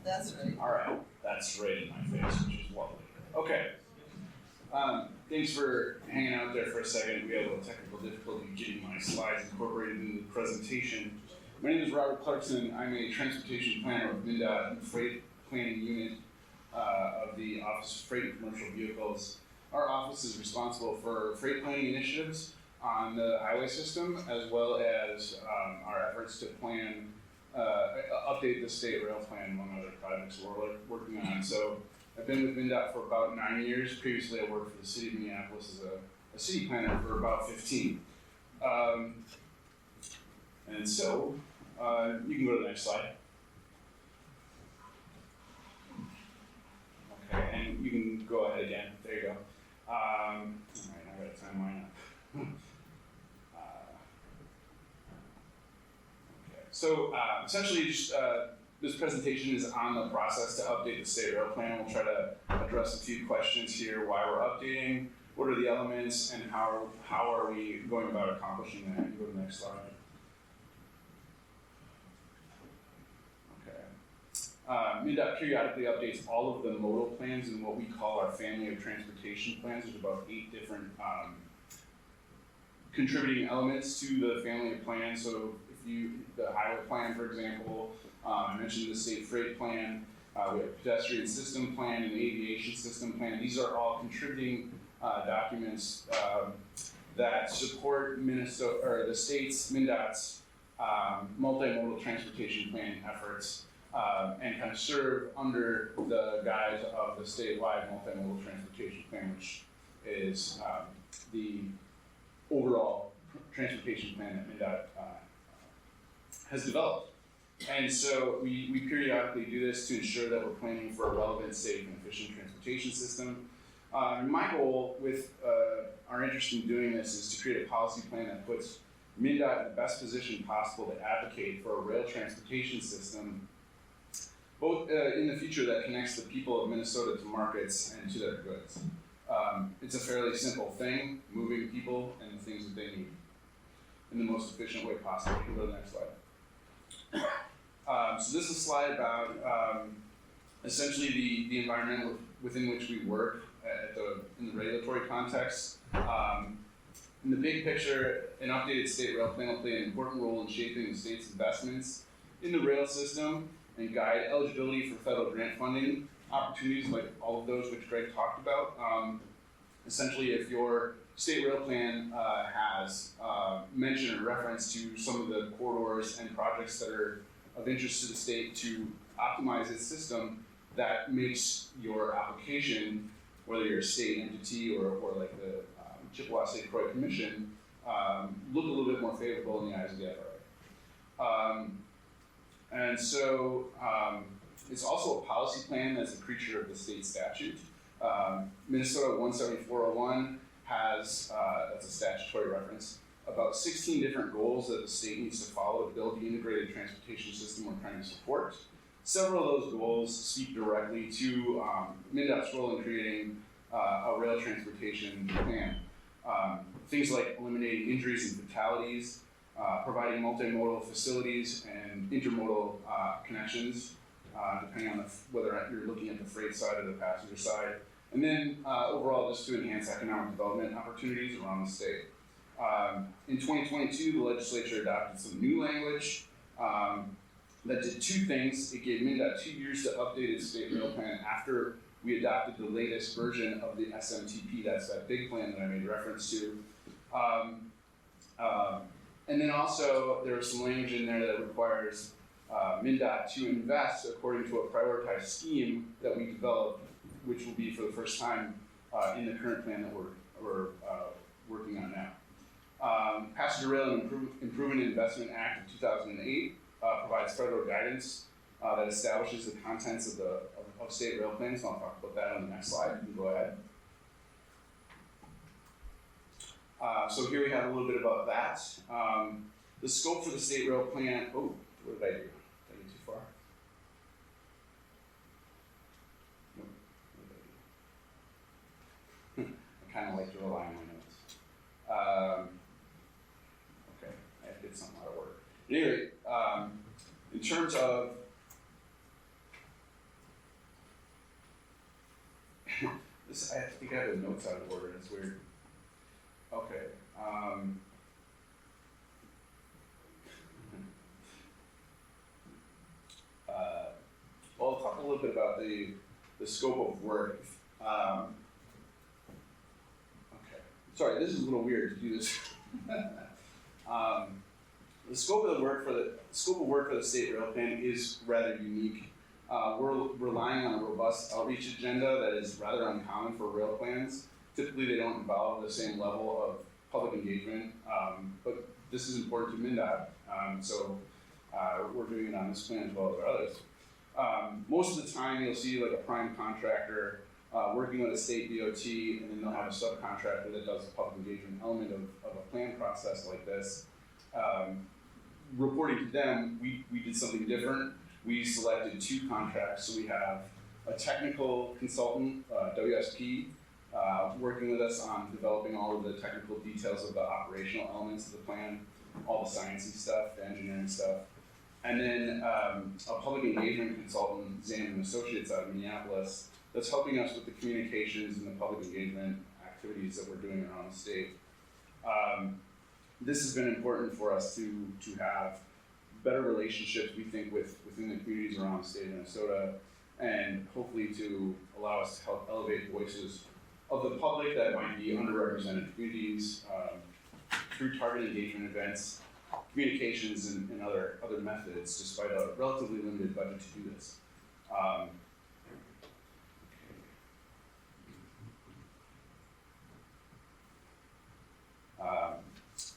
That's right. All right, that's right in my face, which is lovely. Okay. Thanks for hanging out there for a second. We had a little technical difficulty getting my slides incorporated into the presentation. My name is Robert Clarksen. I'm a transportation planner with MnDOT, the freight planning unit of the Office of Freight and Commercial Vehicles. Our office is responsible for freight planning initiatives on the highway system, as well as our efforts to plan, update the state rail plan, among other projects we're working on. So I've been with MnDOT for about 9 years. Previously, I worked for the city of Minneapolis as a city planner for about 15. And so, you can go to the next slide. Okay, and you can go ahead again. There you go. All right, I got a timeline up. Okay, so essentially, just this presentation is on the process to update the state rail plan. We'll try to address a few questions here: why we're updating, what are the elements, and how are we going about accomplishing that? You can go to the next slide. MnDOT periodically updates all of the modal plans in what we call our family of transportation plans. There's about 8 different contributing elements to the family of plans. So the highway plan, for example, I mentioned the state freight plan, we have a pedestrian system plan and the aviation system plan. These are all contributing documents that support Minnesota, or the state's, MnDOT's multimodal transportation planning efforts. And kind of serve under the guise of the statewide multimodal transportation plan, which is the overall transportation plan that MnDOT has developed. And so we periodically do this to ensure that we're planning for a relevant, safe, and efficient transportation system. My goal with our interest in doing this is to create a policy plan that puts MnDOT in the best position possible to advocate for a rail transportation system both in the future that connects the people of Minnesota to markets and to their goods. It's a fairly simple thing, moving people and the things that they need in the most efficient way possible. You can go to the next slide. So this is a slide about essentially the environment within which we work in the regulatory context. In the big picture, an updated state rail plan will play an important role in shaping the state's investments in the rail system and guide eligibility for federal grant funding opportunities like all of those which Greg talked about. Essentially, if your state rail plan has mention or reference to some of the corridors and projects that are of interest to the state to optimize its system, that makes your application, whether you're a state entity or like the Chippewa State Croix Commission, look a little bit more favorable in the eyes of the FRA. And so it's also a policy plan that's a creature of the state statute. Minnesota 17401 has, that's a statutory reference, about 16 different goals that the state needs to follow to build the integrated transportation system we're trying to support. Several of those goals speak directly to MnDOT's role in creating a rail transportation plan. Things like eliminating injuries and fatalities, providing multimodal facilities and intermodal connections, depending on whether you're looking at the freight side or the passenger side. And then overall, just to enhance economic development opportunities around the state. In 2022, the legislature adopted some new language that did 2 things. It gave MnDOT 2 years to update its state rail plan after we adopted the latest version of the SMTP, that's that big plan that I made reference to. And then also, there was some language in there that requires MnDOT to invest according to a prioritized scheme that we developed, which will be for the first time in the current plan that we're working on now. Passenger Rail and Improvement Investment Act of 2008 provides federal guidance that establishes the contents of state rail plans, and I'll talk about that on the next slide. You can go ahead. So here we have a little bit about that. The scope for the state rail plan, oh, what did I do? Did I get too far? Nope. What did I do? I kind of like to rely on my notes. Okay, I did something out of order. But anyway, in terms of this, I think I have the notes out of order, and it's weird. Okay. little bit about the scope of work. Okay, sorry, this is a little weird to do this. The scope of work for the state rail plan is rather unique. We're relying on a robust outreach agenda that is rather uncommon for rail plans. Typically, they don't involve the same level of public engagement, but this is important to MnDOT, so we're doing it on this plan as well as others. Most of the time, you'll see like a prime contractor working with a state DOT, and then they'll have a subcontractor that does the public engagement element of a plan process like this. Reporting to them, we did something different. We selected 2 contracts, so we have a technical consultant, WSP, working with us on developing all of the technical details of the operational elements of the plan, all the sciencey stuff, the engineering stuff. And then a public engagement consultant, Zam & Associates out of Minneapolis, that's helping us with the communications and the public engagement activities that we're doing around the state. This has been important for us to have better relationships, we think, within the communities around the state of Minnesota, and hopefully to allow us to help elevate voices of the public that might be underrepresented communities through targeted engagement events, communications, and other methods, despite a relatively limited budget to do this.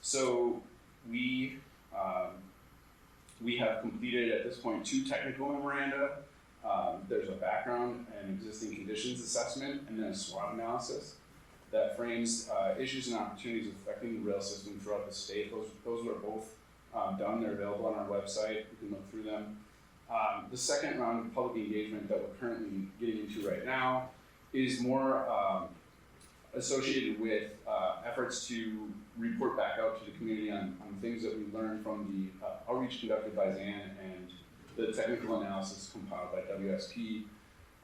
So we have completed at this point 2 technical memoranda. There's a background and existing conditions assessment, and then a SWOT analysis that frames issues and opportunities affecting the rail system throughout the state. Those were both done. They're available on our website. You can look through them. The second round of public engagement that we're currently getting into right now is more associated with efforts to report back out to the community on things that we learned from the outreach conducted by Zan and the technical analysis compiled by WSP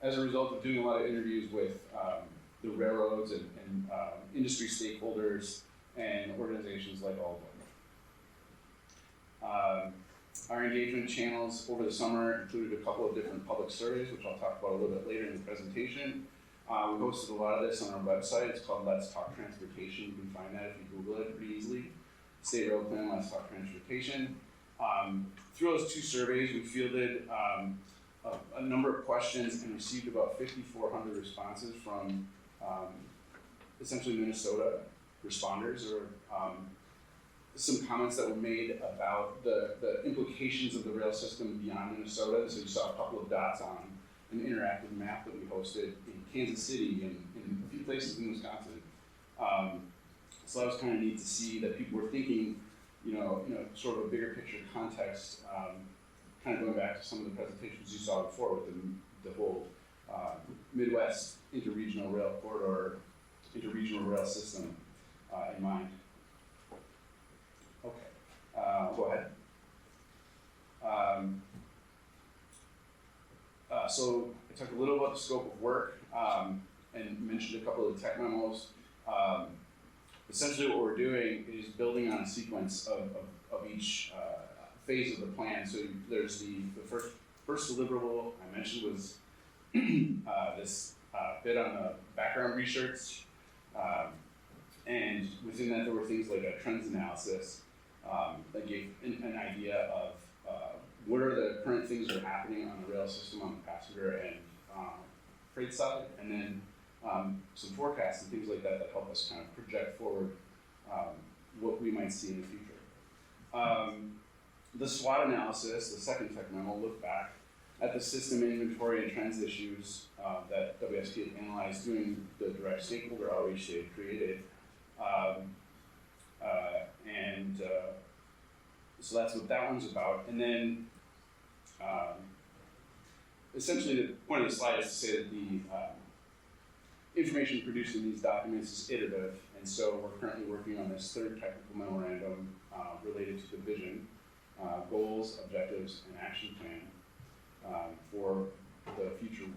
as a result of doing a lot of interviews with the railroads and industry stakeholders and organizations like all of them. Our engagement channels over the summer included a couple of different public surveys, which I'll talk about a little bit later in the presentation. We hosted a lot of this on our website. It's called Let's Talk Transportation. You can find that if you Google it pretty easily. State Rail Plan, Let's Talk Transportation. Through those 2 surveys, we fielded a number of questions and received about 5,400 responses from essentially Minnesota responders, or some comments that were made about the implications of the rail system beyond Minnesota. So you saw a couple of dots on an interactive map that we hosted in Kansas City and in a few places in Wisconsin. So that was kind of neat to see that people were thinking, sort of a bigger picture context, kind of going back to some of the presentations you saw before with the whole Midwest interregional rail corridor, interregional rail system in mind. Okay, go ahead. So I talked a little about the scope of work and mentioned a couple of the tech memos. Essentially what we're doing is building on a sequence of each phase of the plan. So there's the first deliverable I mentioned was this bit on the background research. And within that there were things like a trends analysis that gave an idea of what are the current things that are happening on the rail system on the passenger and freight side, and then some forecasts and things like that that help us kind of project forward what we might see in the future. The SWOT analysis, the second tech memo, looked back at the system inventory and trends issues that WSP had analyzed doing the direct stakeholder outreach they had created. So that's what that one's about. And then essentially the point of the slide is to say that the information produced in these documents is iterative, and so we're currently working on this third technical memorandum related to the vision, goals, objectives, and action plan for the future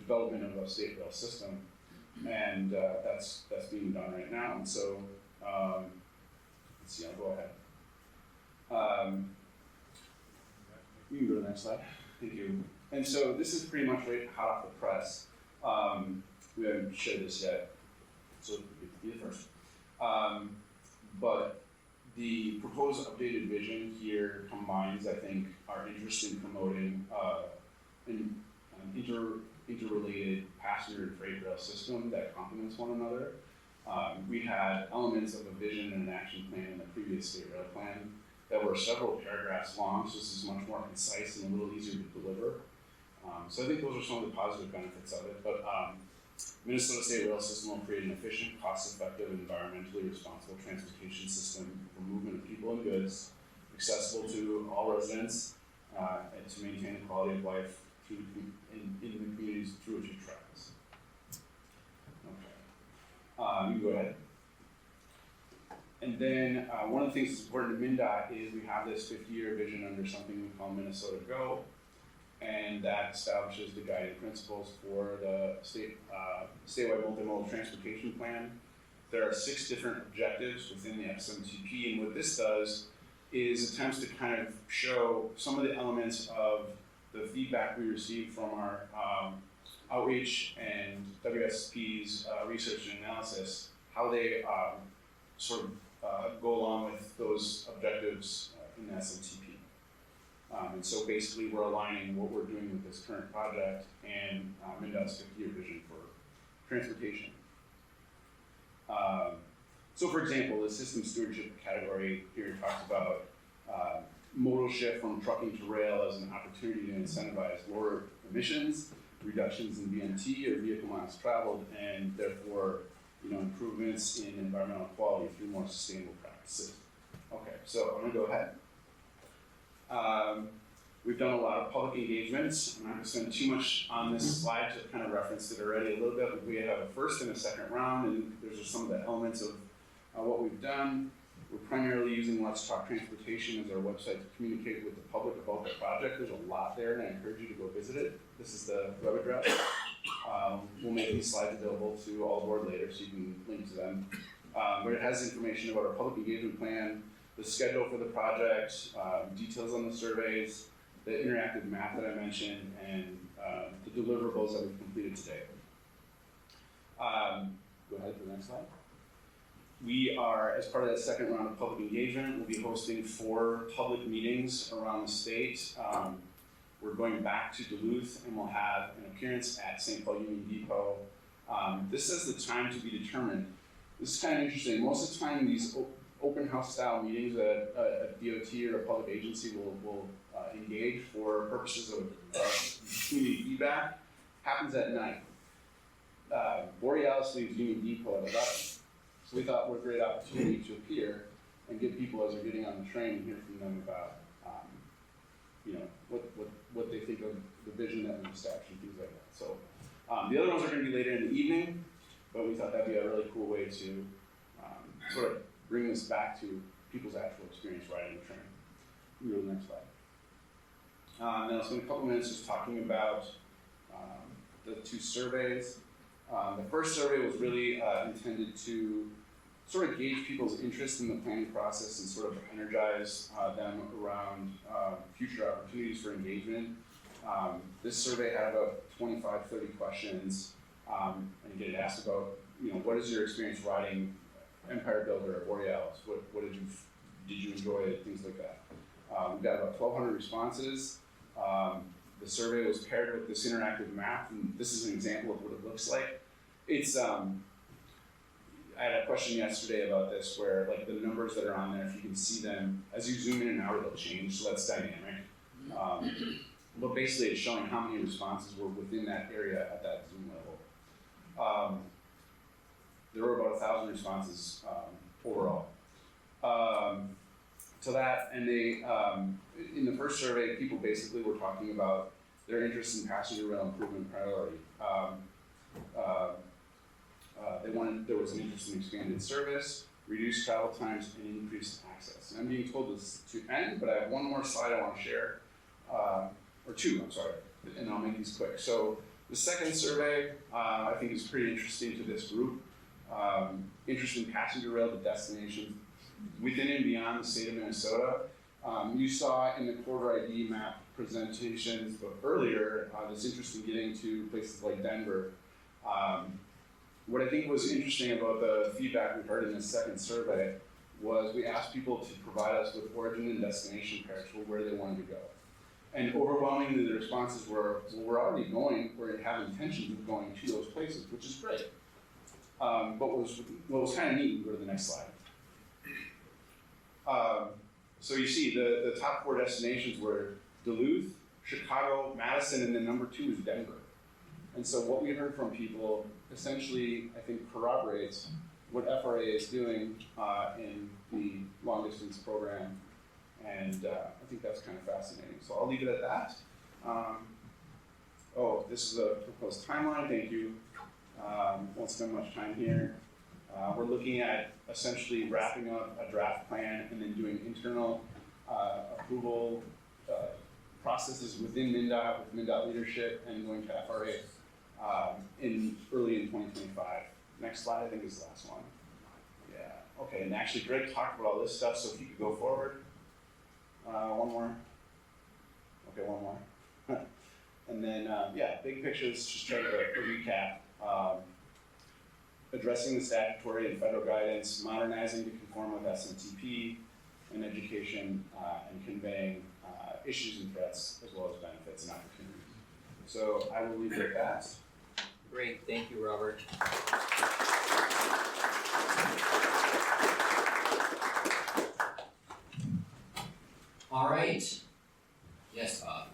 development of a state rail system, and that's being done right now. And so let's see, I'll go ahead. You can go to the next slide. Thank you. And so this is pretty much right hot off the press. We haven't shared this yet, so you get to be the first. But the proposed updated vision here combines, I think, our interest in promoting an interrelated passenger and freight rail system that complements one another. We had elements of a vision and an action plan in the previous state rail plan that were several paragraphs long, so this is much more concise and a little easier to deliver. So I think those are some of the positive benefits of it. But Minnesota State Rail System will create an efficient, cost-effective, environmentally responsible transportation system for movement of people and goods, accessible to all residents, and to maintain the quality of life in the communities through which it travels. Okay, you can go ahead. And then one of the things that's important to MnDOT is we have this 50-year vision under something we call Minnesota Go, and that establishes the guiding principles for the statewide multimodal transportation plan. There are 6 different objectives within the XMTP, and what this does is attempts to kind of show some of the elements of the feedback we received from our outreach and WSP's research and analysis, how they sort of go along with those objectives in the SMTP. And so basically we're aligning what we're doing with this current project and MnDOT's 50-year vision for transportation. So for example, the system stewardship category here talks about modal shift from trucking to rail as an opportunity to incentivize lower emissions, reductions in VMT or vehicle miles traveled, and therefore, improvements in environmental quality through more sustainable practices. Okay, so I'm gonna go ahead. We've done a lot of public engagements. I'm not going to spend too much on this slide, just kind of referenced it already a little bit, but we have a first and a second round, and there's just some of the elements of what we've done. We're primarily using Let's Talk Transportation as our website to communicate with the public about the project. There's a lot there, and I encourage you to go visit it. This is the web address. We'll make these slides available to all aboard later, so you can link to them. But it has information about our public engagement plan, the schedule for the project, details on the surveys, the interactive map that I mentioned, and the deliverables that we've completed today. Go ahead to the next slide. We are, as part of that second round of public engagement, we'll be hosting 4 public meetings around the state. We're going back to Duluth, and we'll have an appearance at St. Paul Union Depot. This says the time to be determined. This is kind of interesting. Most of the time, these open house style meetings that a DOT or a public agency will engage for purposes of community feedback happens at night. Borealis leaves Union Depot at 11. So we thought what a great opportunity to appear and get people as they're getting on the train and hear from them about what they think of the vision that we've established and things like that. So the other ones are going to be later in the evening, but we thought that'd be a really cool way to sort of bring this back to people's actual experience riding the train. We go to the next slide. Then I'll spend a couple minutes just talking about the 2 surveys. The first survey was really intended to sort of gauge people's interest in the planning process and sort of energize them around future opportunities for engagement. This survey had about 25, 30 questions, and it asked about, what is your experience riding Empire Builder or Borealis? What did you enjoy it? Things like that. We've got about 1,200 responses. The survey was paired with this interactive map, and this is an example of what it looks like. It's I had a question yesterday about this where like the numbers that are on there, if you can see them, as you zoom in and out, it'll change, so that's dynamic. But basically it's showing how many responses were within that area at that zoom level. There were about 1,000 responses overall to that, and they, in the first survey, people basically were talking about their interest in passenger rail improvement priority. There was an interest in expanded service, reduced travel times, and increased access. And I'm being told this to end, but I have one more slide I want to share, or 2, I'm sorry, and I'll make these quick. So the second survey, I think is pretty interesting to this group. Interest in passenger rail to destinations within and beyond the state of Minnesota. You saw in the corridor ID map presentations, but earlier, this interest in getting to places like Denver. What I think was interesting about the feedback we heard in this second survey was we asked people to provide us with origin and destination pairs for where they wanted to go. And overwhelmingly the responses were, well, we're already going, we have intentions of going to those places, which is great. But what was kind of neat, go to the next slide. So you see the top 4 destinations were Duluth, Chicago, Madison, and then number 2 is Denver. And so what we heard from people essentially, I think, corroborates what FRA is doing in the long distance program. And I think that's kind of fascinating. So I'll leave it at that. Oh, this is a proposed timeline, thank you. Won't spend much time here. We're looking at essentially wrapping up a draft plan and then doing internal approval processes within MnDOT, with MnDOT leadership, and going to FRA early in 2025. Next slide, I think, is the last one. Yeah, okay, and actually Greg talked about all this stuff, so if you could go forward. One more. Okay, one more. And then, yeah, big pictures, just trying to recap. Addressing the statutory and federal guidance, modernizing to conform with SMTP, and education and conveying issues and threats as well as benefits and opportunities. So I will leave it at that. Great, thank you, Robert. All right. Yes, Bob.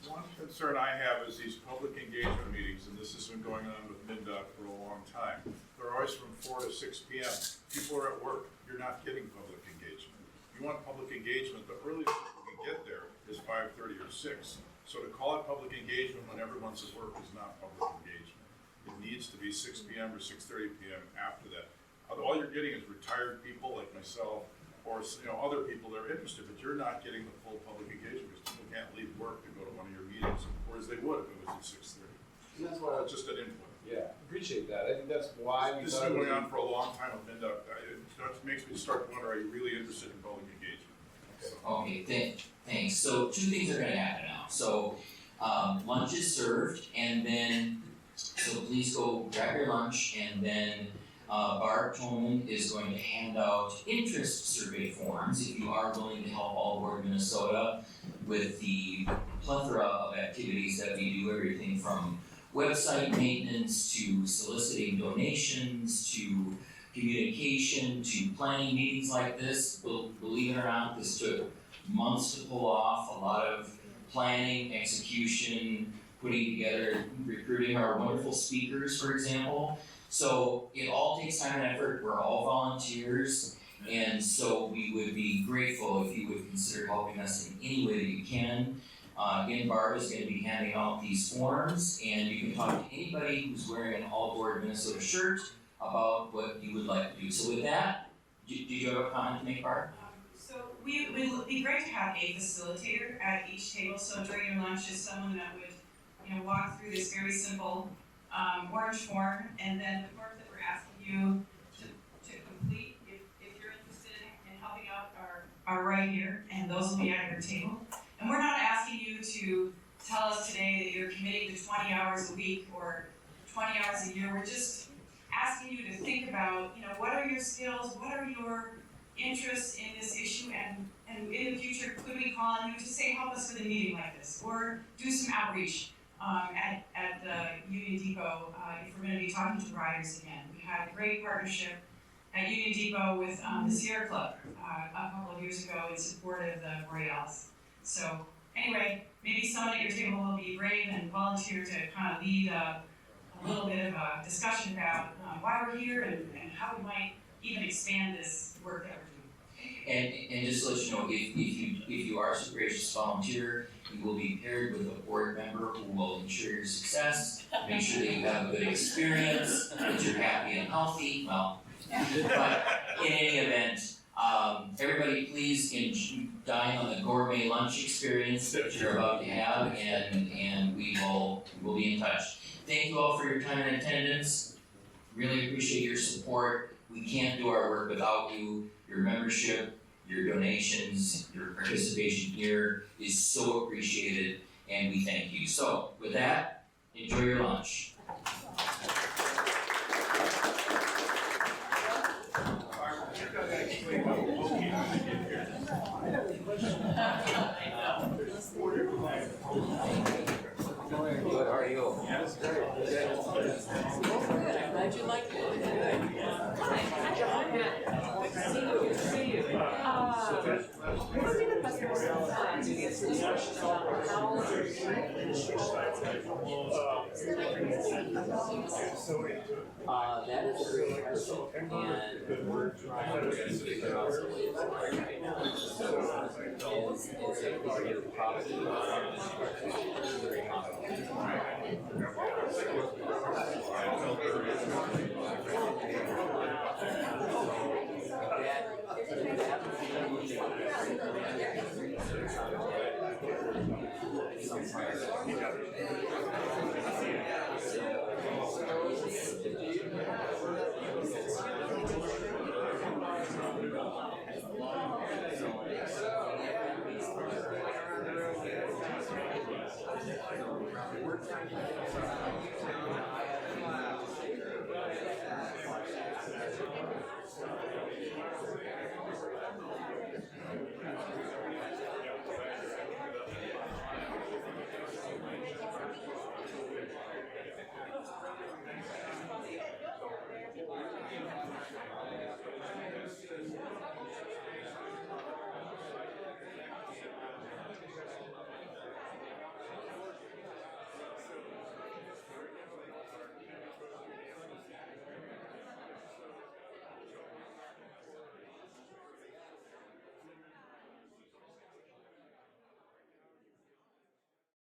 One concern I have is these public engagement meetings, and this has been going on with MnDOT for a long time. They're always from 4 to 6 p.m. People are at work. You're not getting public engagement. You want public engagement, the earliest you can get there is 5:30 or 6. So to call it public engagement when everyone's at work is not public engagement. It needs to be 6 p.m. or 6:30 p.m. after that. All you're getting is retired people like myself, or other people that are interested, but you're not getting the full public engagement because people can't leave work to go to one of your meetings, whereas they would if it was at 6:30. And that's why Just an input. Yeah, appreciate that. I think that's why we This has been going on for a long time with MnDOT. It makes me start to wonder, are you really interested in public engagement? Okay, thanks. So 2 things are gonna happen now. So lunch is served, and then, so please go grab your lunch, and then Barb Tolman is going to hand out interest survey forms if you are willing to help All Aboard Minnesota with the plethora of activities that we do, everything from website maintenance to soliciting donations to communication to planning meetings like this. Believe it or not, this took months to pull off, a lot of planning, execution, putting together, recruiting our wonderful speakers, for example. So it all takes time and effort. We're all volunteers, and so we would be grateful if you would consider helping us in any way that you can. Again, Barb is going to be handing out these forms, and you can talk to anybody who's wearing an All Aboard Minnesota shirt about what you would like to do. So with that, did you have a comment to make, Barb? So it would be great to have a facilitator at each table. So during your lunch, is someone that would, walk through this very simple orange form, and then the forms that we're asking you to complete, if you're interested in helping out, are right here, and those will be at your table. And we're not asking you to tell us today that you're committing to 20 hours a week or 20 hours a year. We're just asking you to think about, what are your skills, what are your interests in this issue, and in the future, could we call on you to say, help us with a meeting like this, or do some outreach at the Union Depot if we're going to be talking to riders again. We had a great partnership at Union Depot with the Sierra Club a couple of years ago in support of the Borealis. So anyway, maybe someone at your table will be brave and volunteer to kind of lead a little bit of a discussion about why we're here and how we might even expand this work that we're doing. And just to let you know, if you are a gracious volunteer, you will be paired with a board member who will ensure your success, make sure that you have a good experience, that you're happy and healthy. Well, but in any event, everybody please dine on the gourmet lunch experience that you're about to have, and we will be in touch. Thank you all for your time and attendance. Really appreciate your support. We can't do our work without you, your membership, your donations, your participation here is so appreciated, and we thank you. So, with that, enjoy your lunch. Good, how are you? Yes, great. Glad you liked it. Hi, John. Good to see you. What would be the best person to answer these questions about how That is a great question, and we're trying to figure out some ways of right now. So, is it probably very